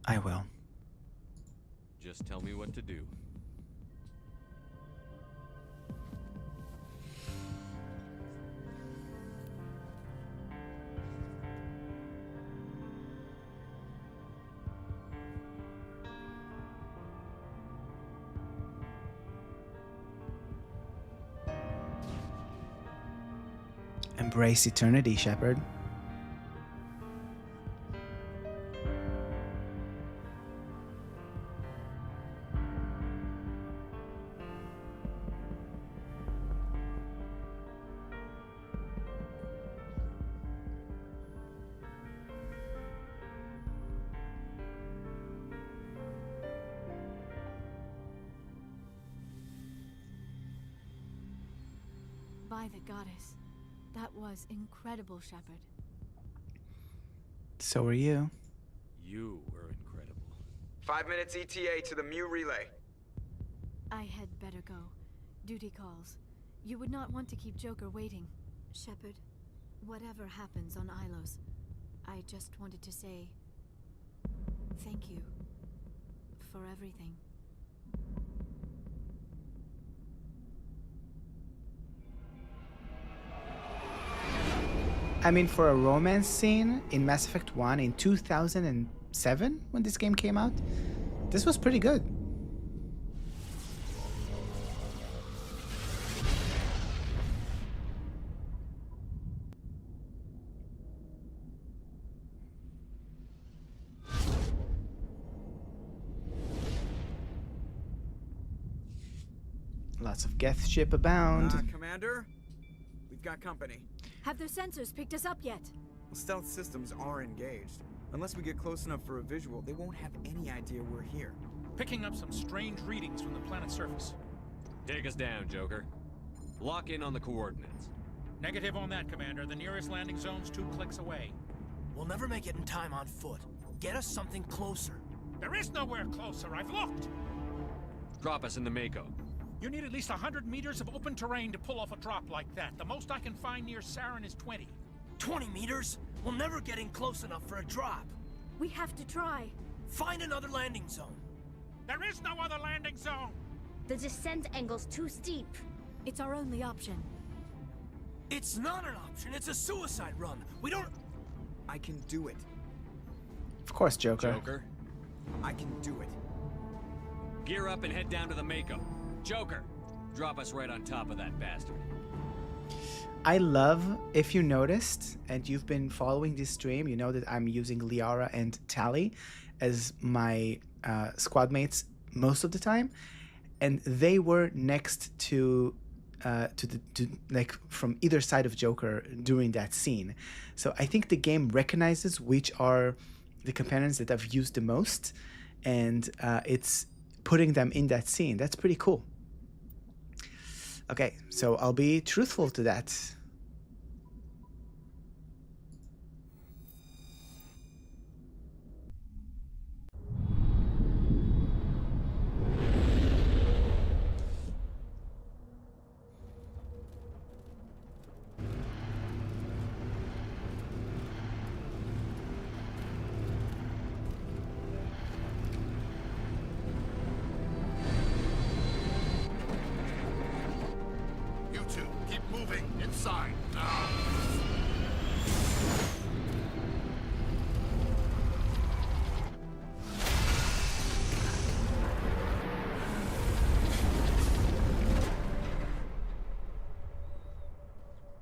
I will. Just tell me what to do. Embrace eternity, Shepard. By the goddess. That was incredible, Shepard. So are you. You were incredible. 5 minutes ETA to the Mu relay. I had better go. Duty calls. You would not want to keep Joker waiting. Shepard, whatever happens on Ilos, I just wanted to say thank you for everything. I mean, for a romance scene in Mass Effect 1 in 2007, when this game came out, this was pretty good. Lots of Geth ship abound. Commander, we've got company. Have their sensors picked us up yet? Stealth systems are engaged. Unless we get close enough for a visual, they won't have any idea we're here. Picking up some strange readings from the planet's surface. Take us down, Joker. Lock in on the coordinates. Negative on that, Commander. The nearest landing zone's 2 clicks away. We'll never make it in time on foot. Get us something closer. There is nowhere closer. I've looked. Drop us in the Mako. You need at least 100 meters of open terrain to pull off a drop like that. The most I can find near Saren is 20. 20 meters? We'll never get in close enough for a drop. We have to try. Find another landing zone. There is no other landing zone! The descent angle's too steep. It's our only option. It's not an option. It's a suicide run. We don't... I can do it. Of course, Joker. Joker, I can do it. gear up and head down to the Mako. Joker, drop us right on top of that bastard. I love, if you noticed, and you've been following this stream, you know that I'm using Liara and Tali as my squad mates most of the time, and they were next to like from either side of Joker during that scene. So I think the game recognizes which are the companions that I've used the most, and it's putting them in that scene. That's pretty cool. Okay, so I'll be truthful to that. outside, now!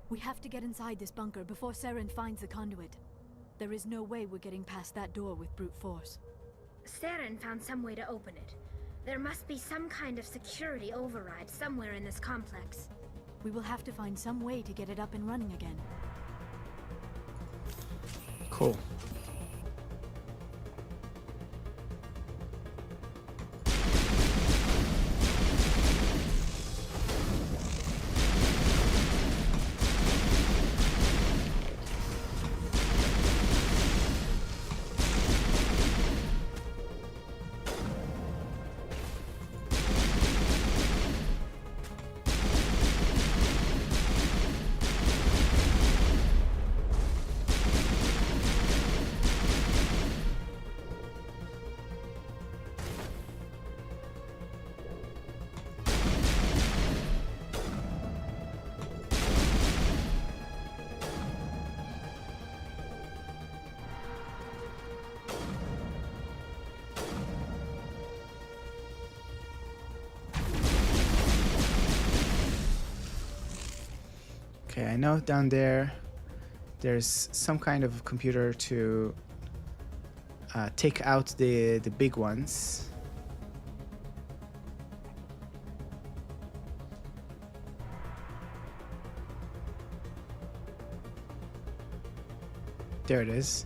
We have to get inside this bunker before Saren finds the conduit. There is no way we're getting past that door with brute force. Saren found some way to open it. There must be some kind of security override somewhere in this complex. We will have to find some way to get it up and running again. Cool. Okay, I know down there's some kind of computer to take out the big ones. There it is.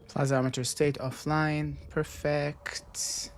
Plasmometer state offline. Perfect.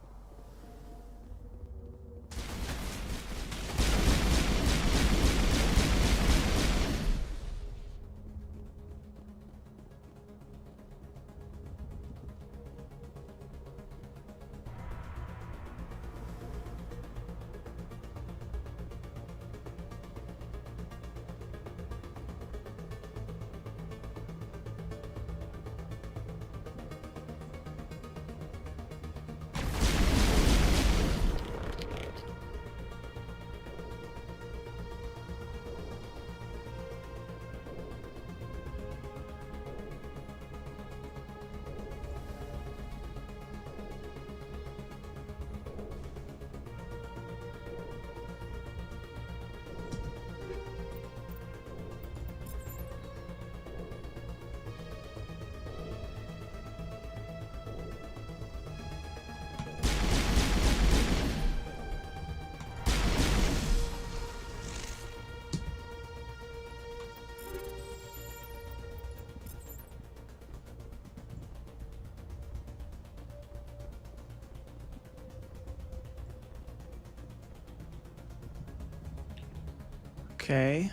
Okay.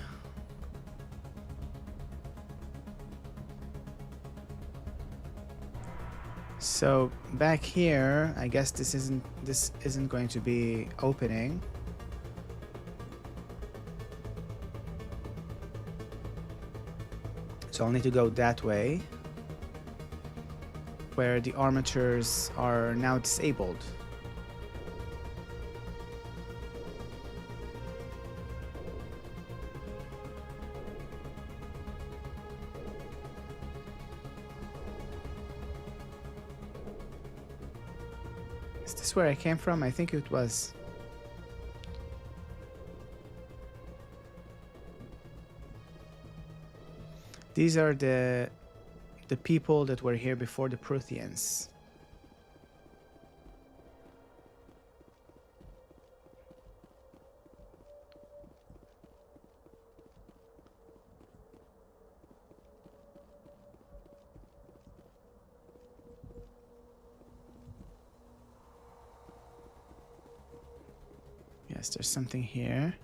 So back here, I guess this isn't going to be opening. So I'll need to go that way, where the armatures are now disabled. Is this where I came from? I think it was. These are the people that were here before the Protheans. Yes, there's something here.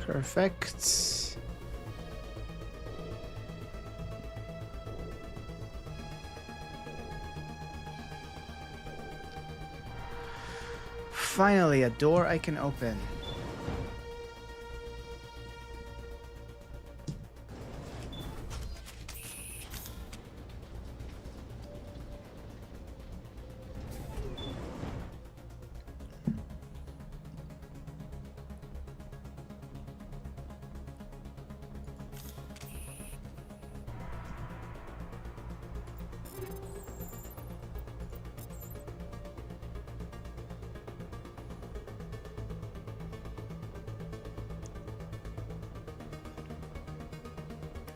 Perfect. Finally, a door I can open.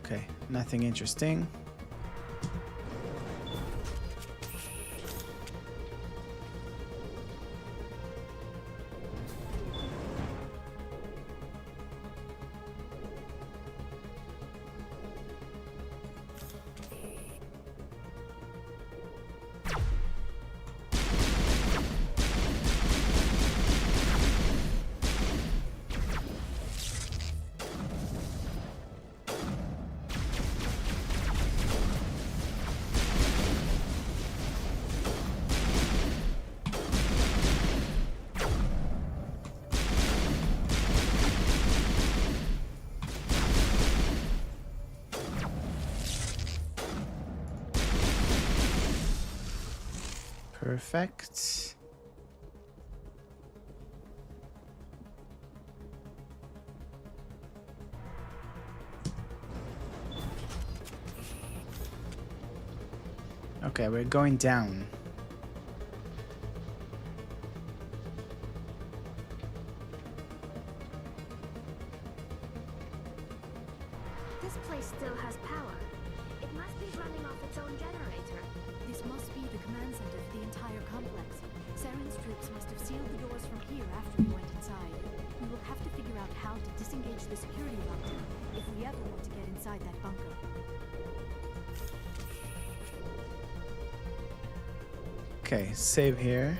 Okay, nothing interesting. Perfect. Okay, we're going down. This place still has power. It must be running off its own generator. This must be the command center for the entire complex. Saren's troops must have sealed the doors from here after we went inside. We will have to figure out how to disengage the security lockdown if we ever want to get inside that bunker. Okay, save here.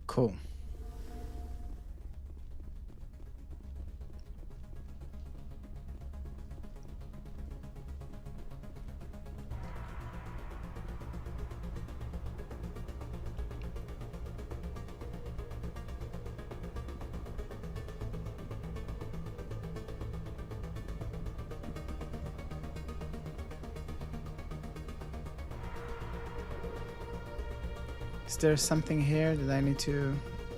Cool. Is there something here that I need to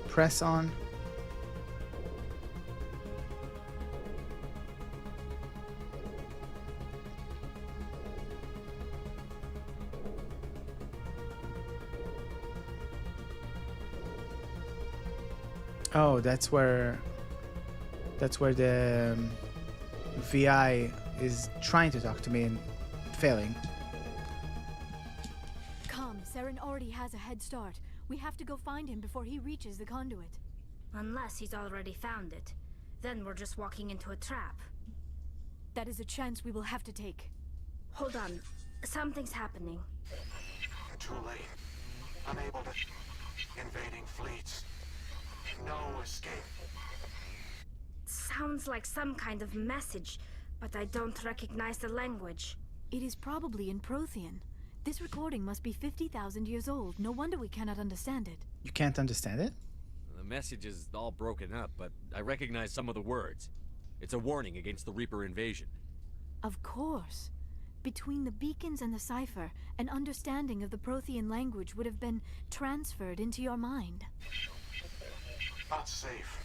press on? Oh, that's where the VI is trying to talk to me and failing. Come, Saren already has a head start. We have to go find him before he reaches the conduit. Unless he's already found it. Then we're just walking into a trap. That is a chance we will have to take. Hold on. Something's happening. Too late. Unable to... Invading fleets. No escape. Sounds like some kind of message, but I don't recognize the language. It is probably in Prothean. This recording must be 50,000 years old. No wonder we cannot understand it. You can't understand it? The message is all broken up, but I recognize some of the words. It's a warning against the Reaper invasion. Of course. Between the beacons and the cipher, an understanding of the Prothean language would have been transferred into your mind. Not safe.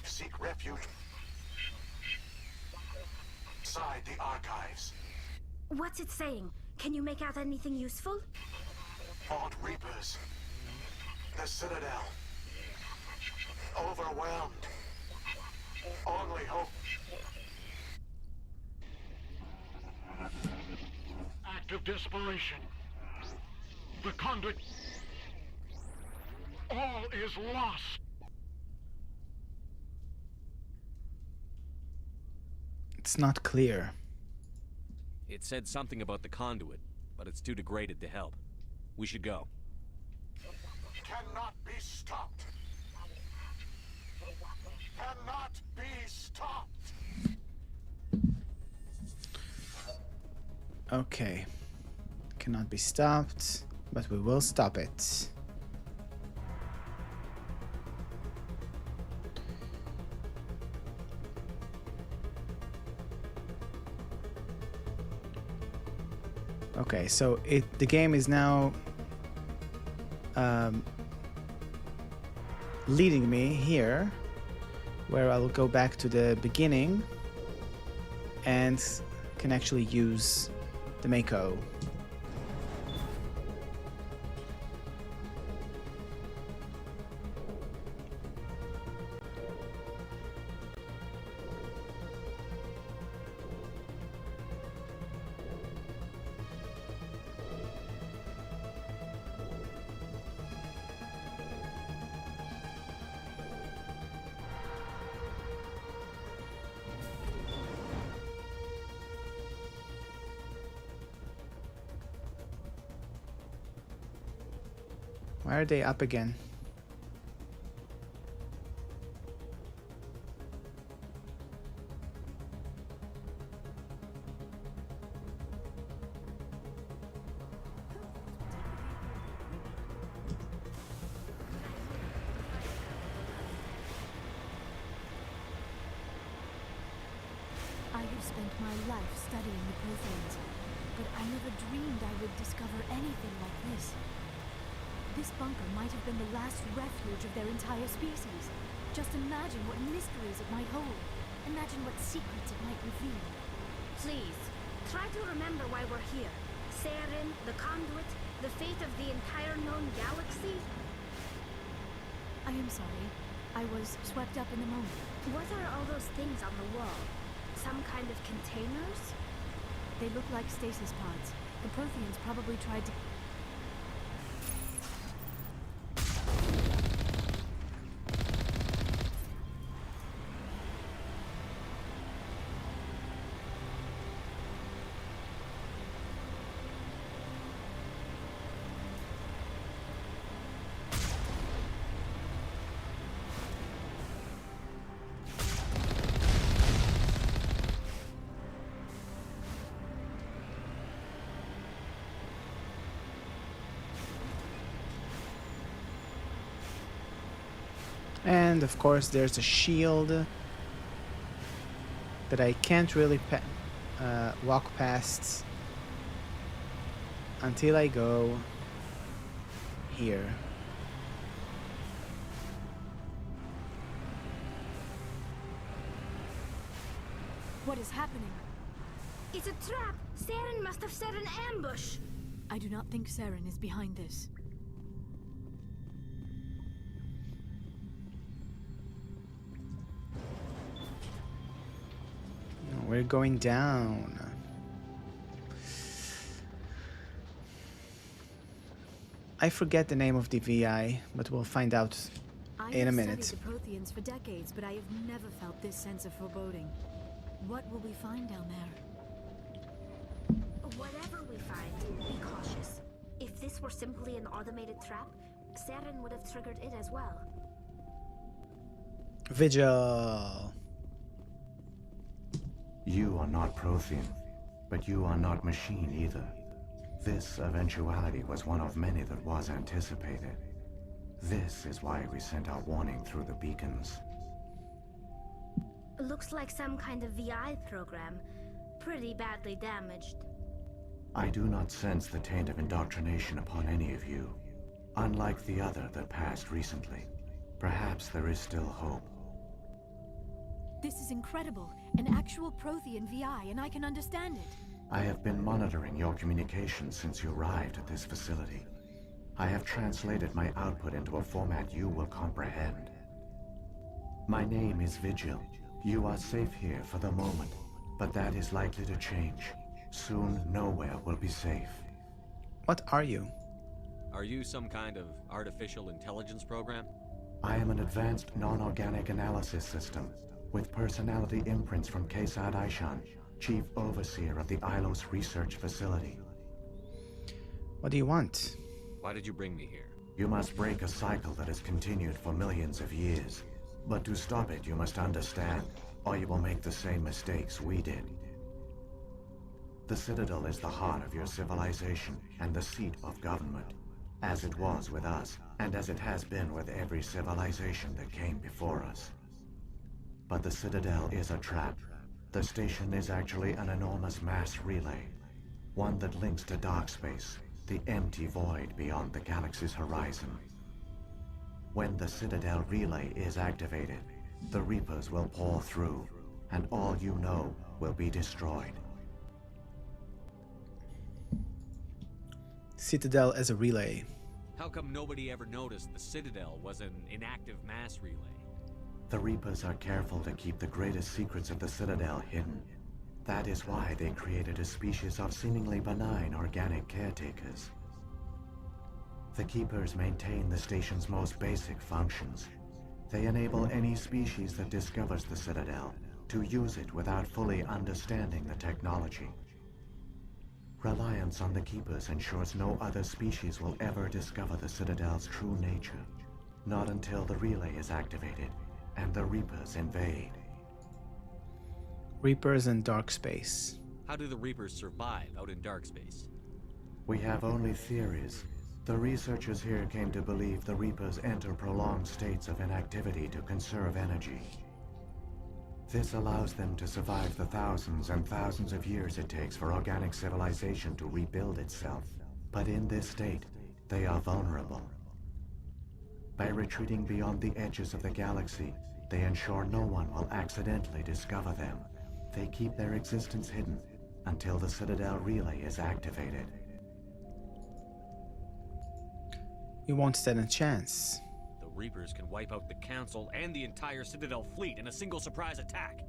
Seek refuge inside the archives. What's it saying? Can you make out anything useful? Fought Reapers. The Citadel. Overwhelmed. Only hope. Act of desperation. The conduit. All is lost. It's not clear. It said something about the conduit, but it's too degraded to help. We should go. Cannot be stopped. Cannot be stopped. Okay. Cannot be stopped, but we will stop it. Okay, so the game is now leading me here, where I'll go back to the beginning and can actually use the Mako. Why are they up again? I have spent my life studying the Protheans, but I never dreamed I would discover anything like this. This bunker might have been the last refuge of their entire species. Just imagine what mysteries it might hold. Imagine what secrets it might reveal. Please, try to remember why we're here. Saren, the conduit, the fate of the entire known galaxy. I am sorry. I was swept up in the moment. What are all those things on the wall? Some kind of containers? They look like stasis pods. The Protheans probably tried to... And of course there's a shield that I can't really walk past until I go here. What is happening? It's a trap! Saren must have set an ambush! I do not think Saren is behind this. We're going down. I forget the name of the VI, but we'll find out in a minute. I have studied the Protheans for decades, but I have never felt this sense of foreboding. What will we find down there? Whatever we find, be cautious. If this were simply an automated trap, Saren would have triggered it as well. Vigil. You are not Prothean, but you are not machine either. This eventuality was one of many that was anticipated. This is why we sent our warning through the beacons. Looks like some kind of VI program. Pretty badly damaged. I do not sense the taint of indoctrination upon any of you. Unlike the other that passed recently, perhaps there is still hope. This is incredible. An actual Prothean VI, and I can understand it. I have been monitoring your communications since you arrived at this facility. I have translated my output into a format you will comprehend. My name is Vigil. You are safe here for the moment, but that is likely to change. Soon, nowhere will be safe. What are you? Are you some kind of artificial intelligence program? I am an advanced non-organic analysis system, with personality imprints from Kesad Aishan, Chief Overseer of the Ilos Research Facility. What do you want? Why did you bring me here? You must break a cycle that has continued for millions of years. But to stop it, you must understand, or you will make the same mistakes we did. The Citadel is the heart of your civilization and the seat of government, as it was with us, and as it has been with every civilization that came before us. But the Citadel is a trap. The station is actually an enormous mass relay, one that links to dark space, the empty void beyond the galaxy's horizon. When the Citadel relay is activated, the Reapers will pour through, and all you know will be destroyed. Citadel as a relay. How come nobody ever noticed the Citadel was an inactive mass relay? The Reapers are careful to keep the greatest secrets of the Citadel hidden. That is why they created a species of seemingly benign organic caretakers. The Keepers maintain the station's most basic functions. They enable any species that discovers the Citadel to use it without fully understanding the technology. Reliance on the Keepers ensures no other species will ever discover the Citadel's true nature. Not until the relay is activated and the Reapers invade. Reapers in dark space. How do the Reapers survive out in dark space? We have only theories. The researchers here came to believe the Reapers enter prolonged states of inactivity to conserve energy. This allows them to survive the thousands and thousands of years it takes for organic civilization to rebuild itself. But in this state, they are vulnerable. By retreating beyond the edges of the galaxy, they ensure no one will accidentally discover them. They keep their existence hidden until the Citadel relay is activated. You won't stand a chance. The Reapers can wipe out the Council and the entire Citadel fleet in a single surprise attack.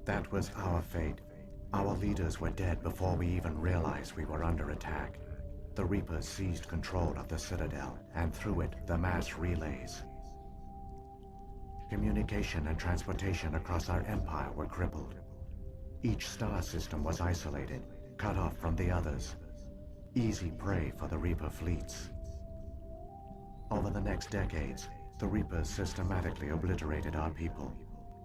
That was our fate. Our leaders were dead before we even realized we were under attack. The Reapers seized control of the Citadel, and through it, the mass relays. Communication and transportation across our empire were crippled. Each star system was isolated, cut off from the others. Easy prey for the Reaper fleets. Over the next decades, the Reapers systematically obliterated our people.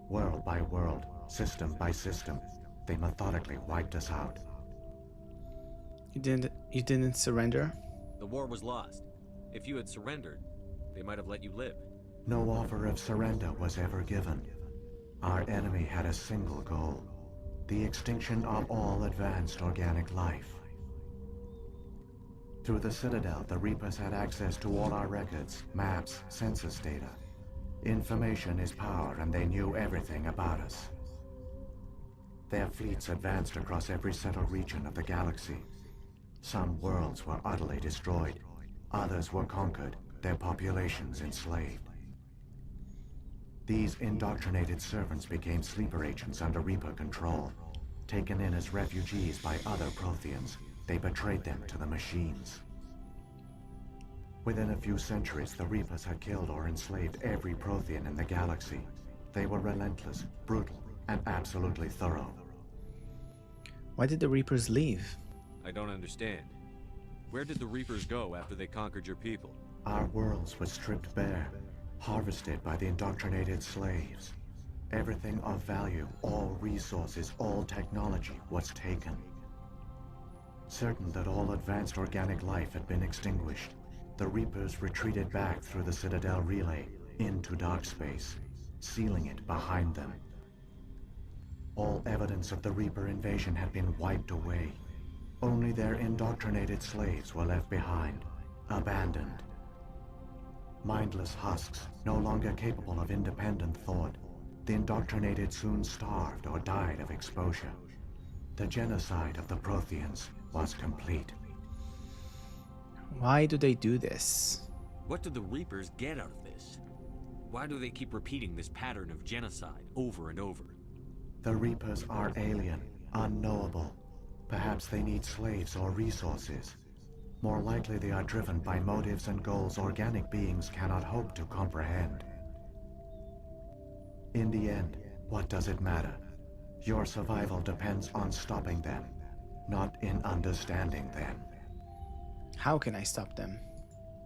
World by world, system by system, they methodically wiped us out. You didn't surrender? The war was lost. If you had surrendered, they might have let you live. No offer of surrender was ever given. Our enemy had a single goal: the extinction of all advanced organic life. Through the Citadel, the Reapers had access to all our records, maps, census data. Information is power, and they knew everything about us. Their fleets advanced across every settled region of the galaxy. Some worlds were utterly destroyed. Others were conquered, their populations enslaved. These indoctrinated servants became sleeper agents under Reaper control. Taken in as refugees by other Protheans, they betrayed them to the machines. Within a few centuries, the Reapers had killed or enslaved every Prothean in the galaxy. They were relentless, brutal, and absolutely thorough. Why did the Reapers leave? I don't understand. Where did the Reapers go after they conquered your people? Our worlds were stripped bare, harvested by the indoctrinated slaves. Everything of value, all resources, all technology was taken. Certain that all advanced organic life had been extinguished, the Reapers retreated back through the Citadel relay into dark space, sealing it behind them. All evidence of the Reaper invasion had been wiped away. Only their indoctrinated slaves were left behind, abandoned. Mindless husks, no longer capable of independent thought, the indoctrinated soon starved or died of exposure. The genocide of the Protheans was complete. Why do they do this? What do the Reapers get out of this? Why do they keep repeating this pattern of genocide over and over? The Reapers are alien, unknowable. Perhaps they need slaves or resources. More likely they are driven by motives and goals organic beings cannot hope to comprehend. In the end, what does it matter? Your survival depends on stopping them, not in understanding them. How can I stop them?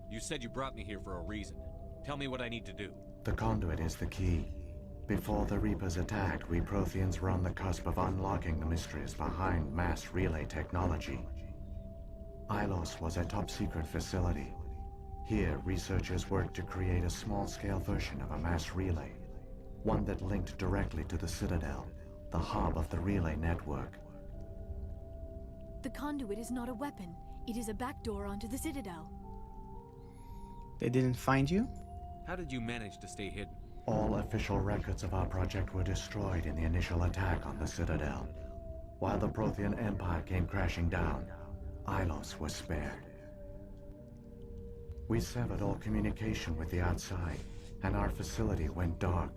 You said you brought me here for a reason. Tell me what I need to do. The conduit is the key. Before the Reapers attacked, we Protheans were on the cusp of unlocking the mysteries behind mass relay technology. Ilos was a top-secret facility. Here, researchers worked to create a small-scale version of a mass relay, one that linked directly to the Citadel, the hub of the relay network. The conduit is not a weapon. It is a backdoor onto the Citadel. They didn't find you? How did you manage to stay hidden? All official records of our project were destroyed in the initial attack on the Citadel. While the Prothean Empire came crashing down, Ilos was spared. We severed all communication with the outside, and our facility went dark.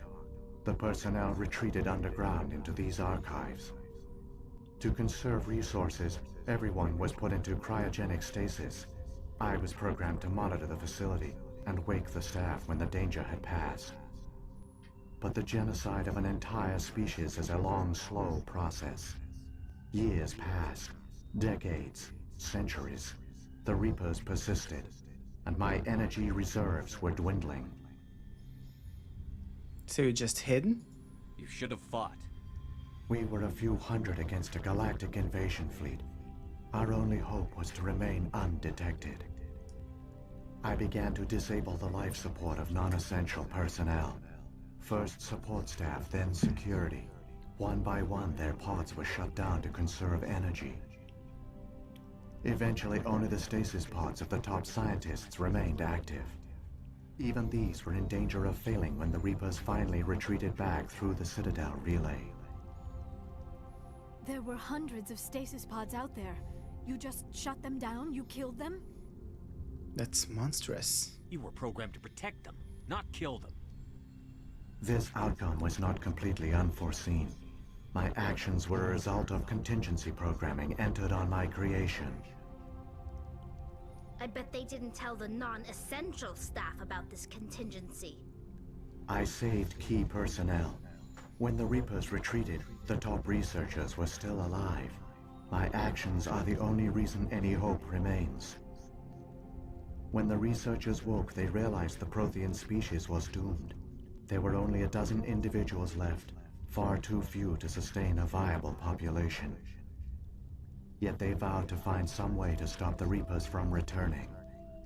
The personnel retreated underground into these archives. To conserve resources, everyone was put into cryogenic stasis. I was programmed to monitor the facility and wake the staff when the danger had passed. But the genocide of an entire species is a long, slow process. Years passed, decades, centuries. The Reapers persisted, and my energy reserves were dwindling. So you just hid? You should have fought. We were a few hundred against a galactic invasion fleet. Our only hope was to remain undetected. I began to disable the life support of non-essential personnel. First support staff, then security. One by one, their pods were shut down to conserve energy. Eventually, only the stasis pods of the top scientists remained active. Even these were in danger of failing when the Reapers finally retreated back through the Citadel relay. There were hundreds of stasis pods out there. You just shut them down? You killed them? That's monstrous. You were programmed to protect them, not kill them. This outcome was not completely unforeseen. My actions were a result of contingency programming entered on my creation. I bet they didn't tell the non-essential staff about this contingency. I saved key personnel. When the Reapers retreated, the top researchers were still alive. My actions are the only reason any hope remains. When the researchers woke, they realized the Prothean species was doomed. There were only a dozen individuals left, far too few to sustain a viable population. Yet they vowed to find some way to stop the Reapers from returning,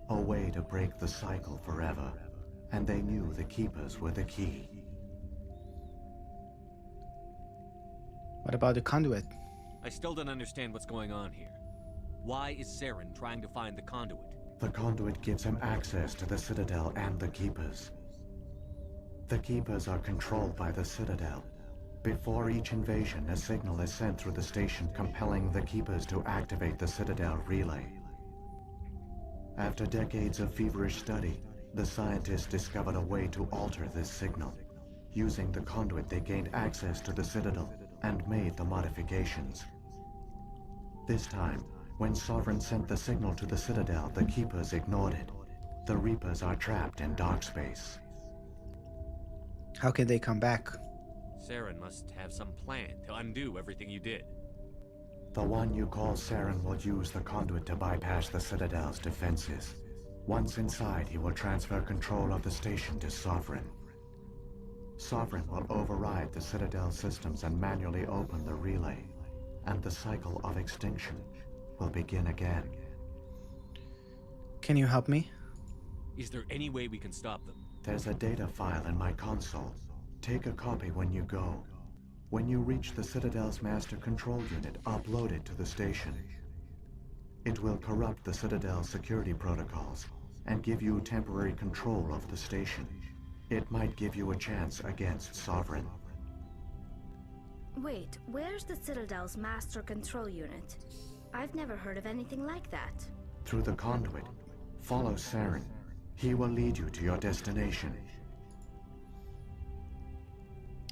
a way to break the cycle forever, and they knew the Keepers were the key. What about the conduit? I still don't understand what's going on here. Why is Saren trying to find the conduit? The conduit gives him access to the Citadel and the Keepers. The Keepers are controlled by the Citadel. Before each invasion, a signal is sent through the station compelling the Keepers to activate the Citadel relay. After decades of feverish study, the scientists discovered a way to alter this signal. Using the conduit, they gained access to the Citadel and made the modifications. This time, when Sovereign sent the signal to the Citadel, the Keepers ignored it. The Reapers are trapped in dark space. How can they come back? Saren must have some plan to undo everything you did. The one you call Saren will use the conduit to bypass the Citadel's defenses. Once inside, he will transfer control of the station to Sovereign. Sovereign will override the Citadel systems and manually open the relay, and the cycle of extinction will begin again. Can you help me? Is there any way we can stop them? There's a data file in my console. Take a copy when you go. When you reach the Citadel's master control unit, upload it to the station. It will corrupt the Citadel's security protocols and give you temporary control of the station. It might give you a chance against Sovereign. Wait, where's the Citadel's master control unit? I've never heard of anything like that. Through the conduit, follow Saren. He will lead you to your destination.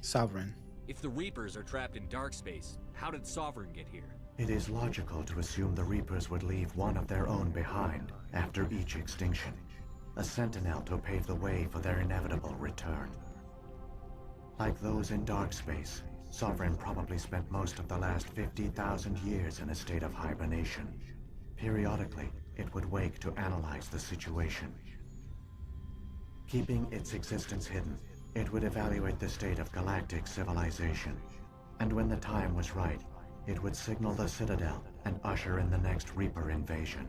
Sovereign. If the Reapers are trapped in dark space, how did Sovereign get here? It is logical to assume the Reapers would leave one of their own behind after each extinction. A sentinel to pave the way for their inevitable return. Like those in dark space, Sovereign probably spent most of the last 50,000 years in a state of hibernation. Periodically, it would wake to analyze the situation. Keeping its existence hidden, it would evaluate the state of galactic civilization. And when the time was right, it would signal the Citadel and usher in the next Reaper invasion.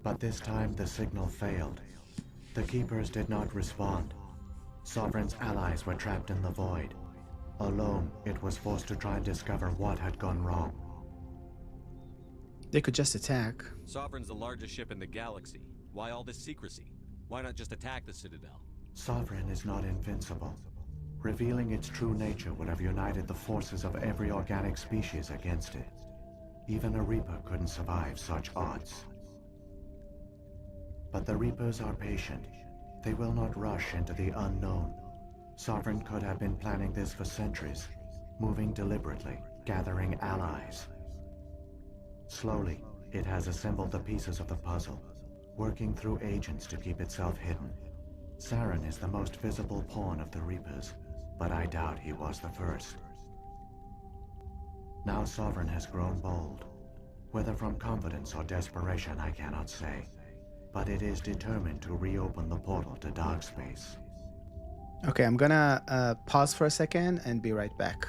But this time the signal failed. The Keepers did not respond. Sovereign's allies were trapped in the void. Alone, it was forced to try and discover what had gone wrong. They could just attack. Sovereign's the largest ship in the galaxy. Why all this secrecy? Why not just attack the Citadel? Sovereign is not invincible. Revealing its true nature would have united the forces of every organic species against it. Even a Reaper couldn't survive such odds. But the Reapers are patient. They will not rush into the unknown. Sovereign could have been planning this for centuries, moving deliberately, gathering allies. Slowly, it has assembled the pieces of the puzzle, working through agents to keep itself hidden. Saren is the most visible pawn of the Reapers, but I doubt he was the first. Now Sovereign has grown bold. Whether from confidence or desperation, I cannot say. But it is determined to reopen the portal to dark space. Okay, I'm gonna pause for a second and be right back.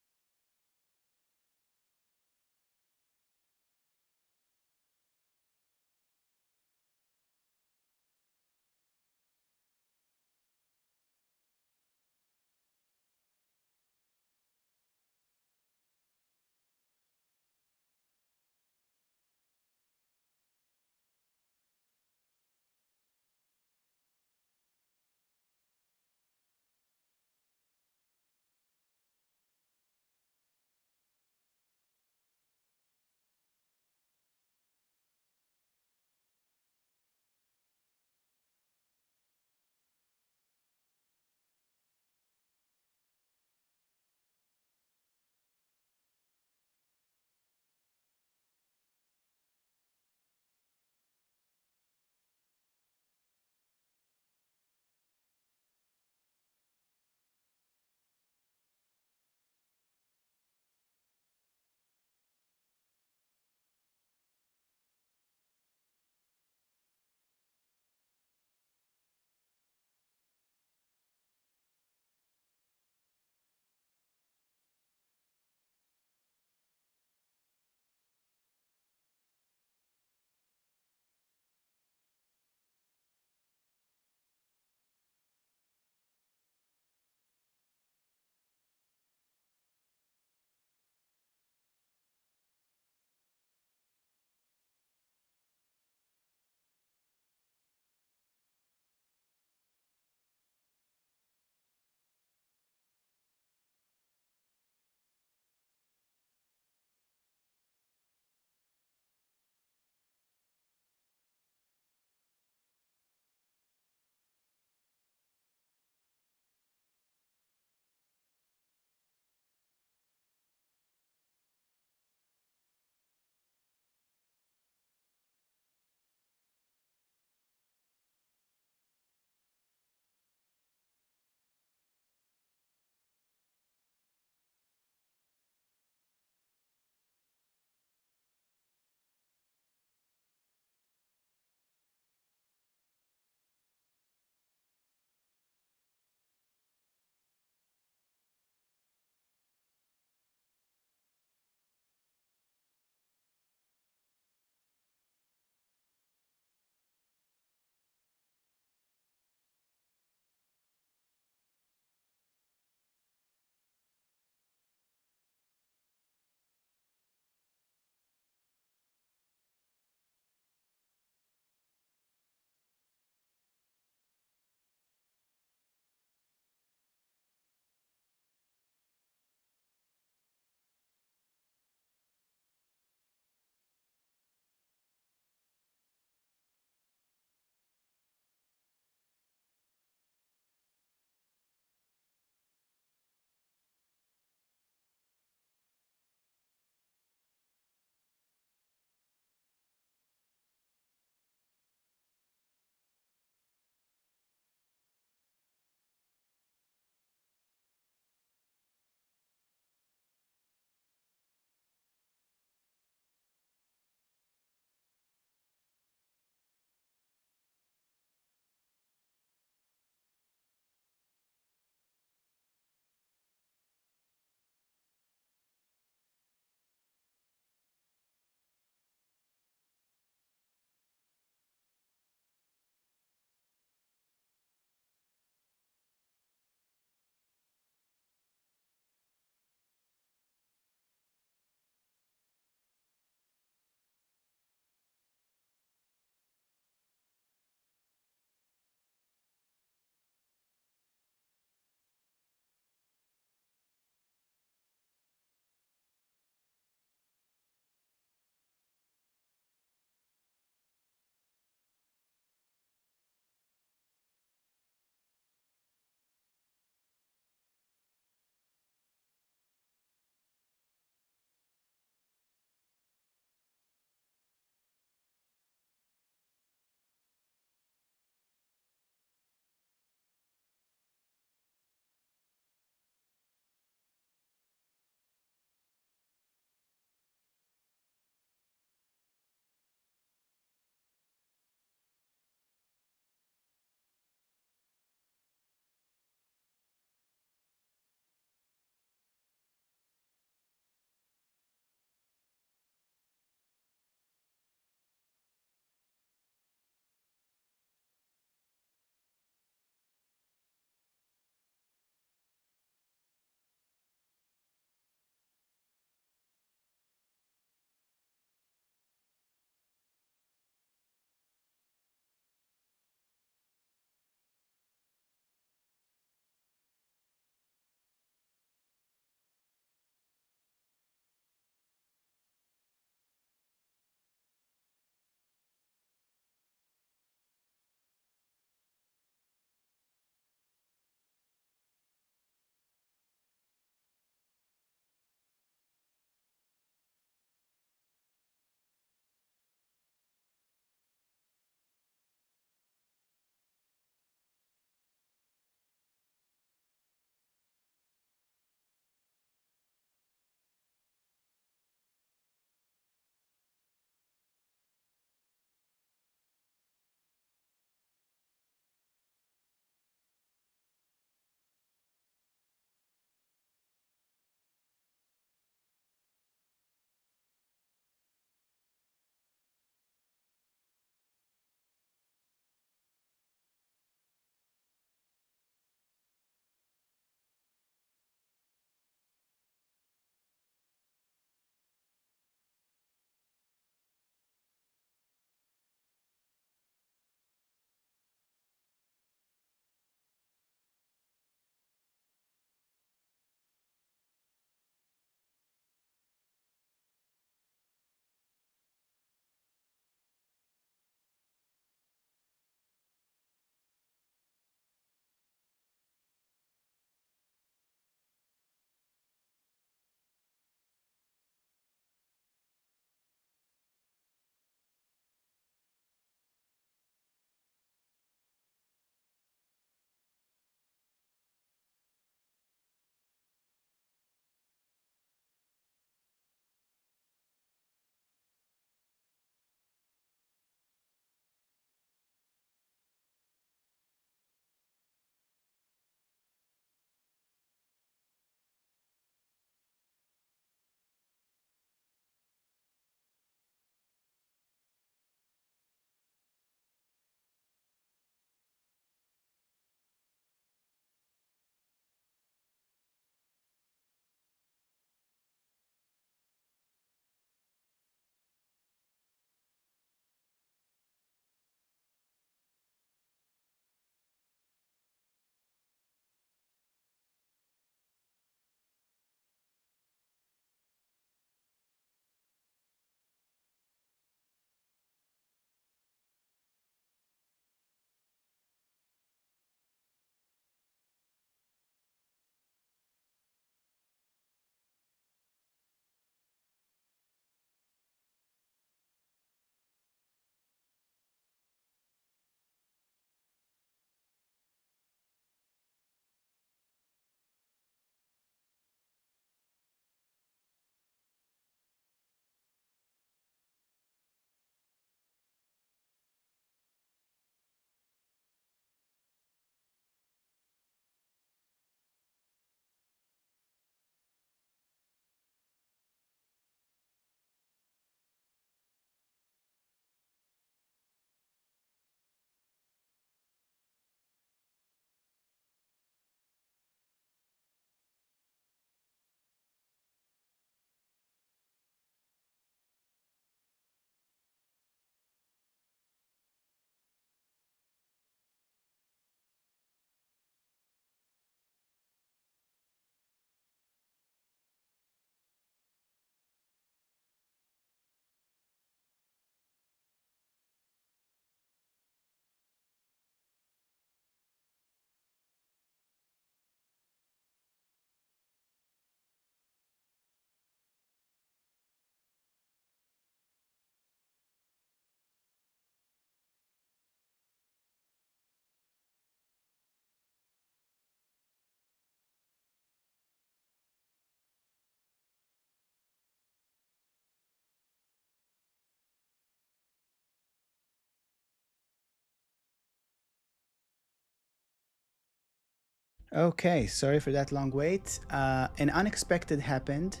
Okay, sorry for that long wait. An unexpected happened,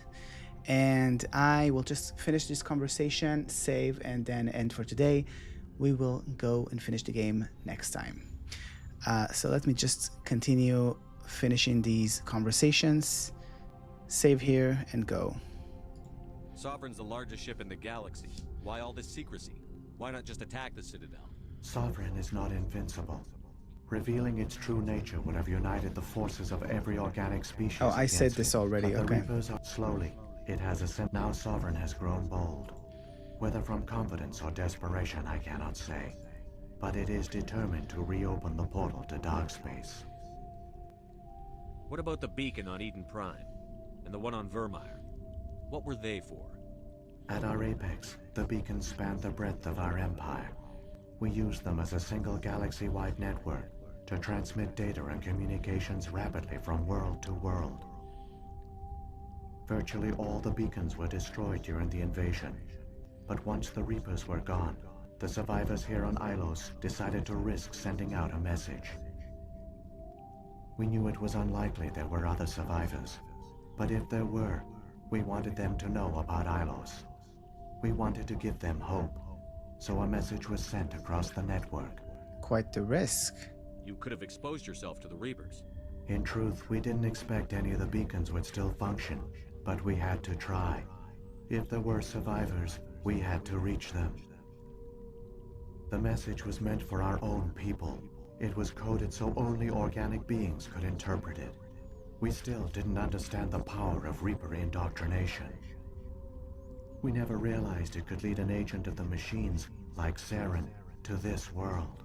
and I will just finish this conversation, save, and then end for today. We will go and finish the game next time. So let me just continue finishing these conversations, save here, and go. Sovereign's the largest ship in the galaxy. Why all this secrecy? Why not just attack the Citadel? Sovereign is not invincible. Revealing its true nature would have united the forces of every organic species. Oh, I said against this it. already, But the okay. Reapers are slowly. It has ascended. Now Sovereign has grown bold. Whether from confidence or desperation, I cannot say. But it is determined to reopen the portal to dark space. What about the beacon on Eden Prime? And the one on Vermeer? What were they for? At our apex, the beacons spanned the breadth of our empire. We used them as a single galaxy-wide network to transmit data and communications rapidly from world to world. Virtually all the beacons were destroyed during the invasion. But once the Reapers were gone, the survivors here on Ilos decided to risk sending out a message. We knew it was unlikely there were other survivors, but if there were, we wanted them to know about Ilos. We wanted to give them hope, so a message was sent across the network. Quite the risk. You could have exposed yourself to the Reapers. In truth, we didn't expect any of the beacons would still function, but we had to try. If there were survivors, we had to reach them. The message was meant for our own people. It was coded so only organic beings could interpret it. We still didn't understand the power of Reaper indoctrination. We never realized it could lead an agent of the machines, like Saren, to this world.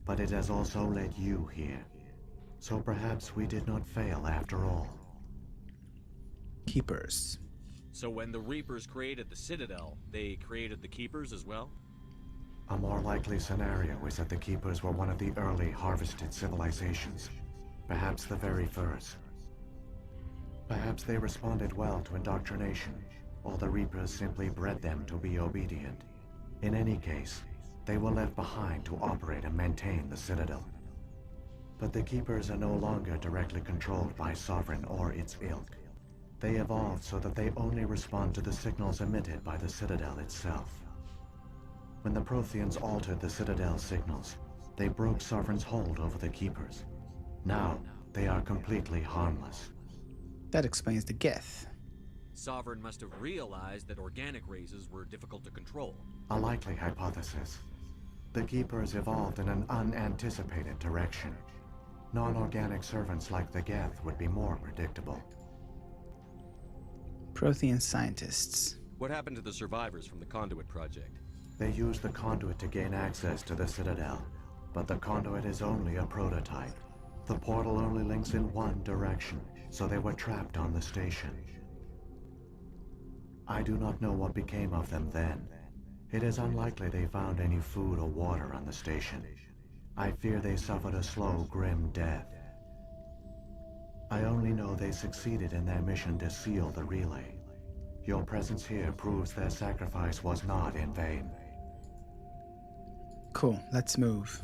But it has also led you here. So perhaps we did not fail after all. Keepers. So when the Reapers created the Citadel, they created the Keepers as well? A more likely scenario is that the Keepers were one of the early harvested civilizations. Perhaps the very first. Perhaps they responded well to indoctrination, or the Reapers simply bred them to be obedient. In any case, they were left behind to operate and maintain the Citadel. But the Keepers are no longer directly controlled by Sovereign or its ilk. They evolved so that they only respond to the signals emitted by the Citadel itself. When the Protheans altered the Citadel's signals, they broke Sovereign's hold over the Keepers. Now, they are completely harmless. That explains the Geth. Sovereign must have realized that organic races were difficult to control. A likely hypothesis. The Keepers evolved in an unanticipated direction. Non-organic servants like the Geth would be more predictable. Prothean scientists. What happened to the survivors from the Conduit project? They used the conduit to gain access to the Citadel, but the conduit is only a prototype. The portal only links in one direction, so they were trapped on the station. I do not know what became of them then. It is unlikely they found any food or water on the station. I fear they suffered a slow, grim death. I only know they succeeded in their mission to seal the relay. Your presence here proves their sacrifice was not in vain. Cool, let's move.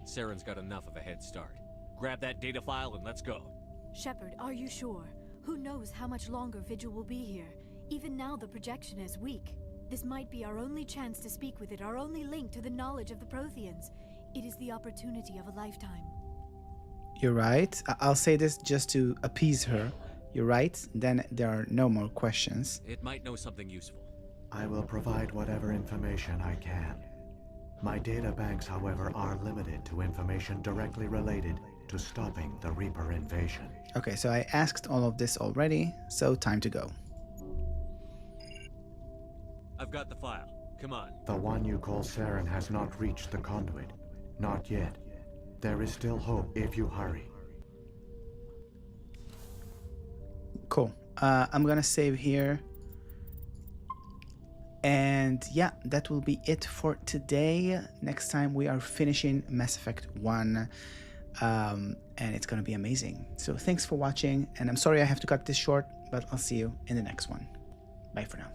Saren's got enough of a head start. Grab that data file and let's go. Shepard, are you sure? Who knows how much longer Vigil will be here? Even now the projection is weak. This might be our only chance to speak with it, our only link to the knowledge of the Protheans. It is the opportunity of a lifetime. You're right. I'll say this just to appease her. You're right. Then there are no more questions. It might know something useful. I will provide whatever information I can. My data banks, however, are limited to information directly related to stopping the Reaper invasion. Okay, so I asked all of this already, so time to go. I've got the file. Come on. The one you call Saren has not reached the conduit. Not yet. There is still hope if you hurry. Cool. I'm gonna save here. And yeah, that will be it for today. Next time we are finishing Mass Effect 1. And it's gonna be amazing. So thanks for watching, and I'm sorry I have to cut this short, but I'll see you in the next one. Bye for now.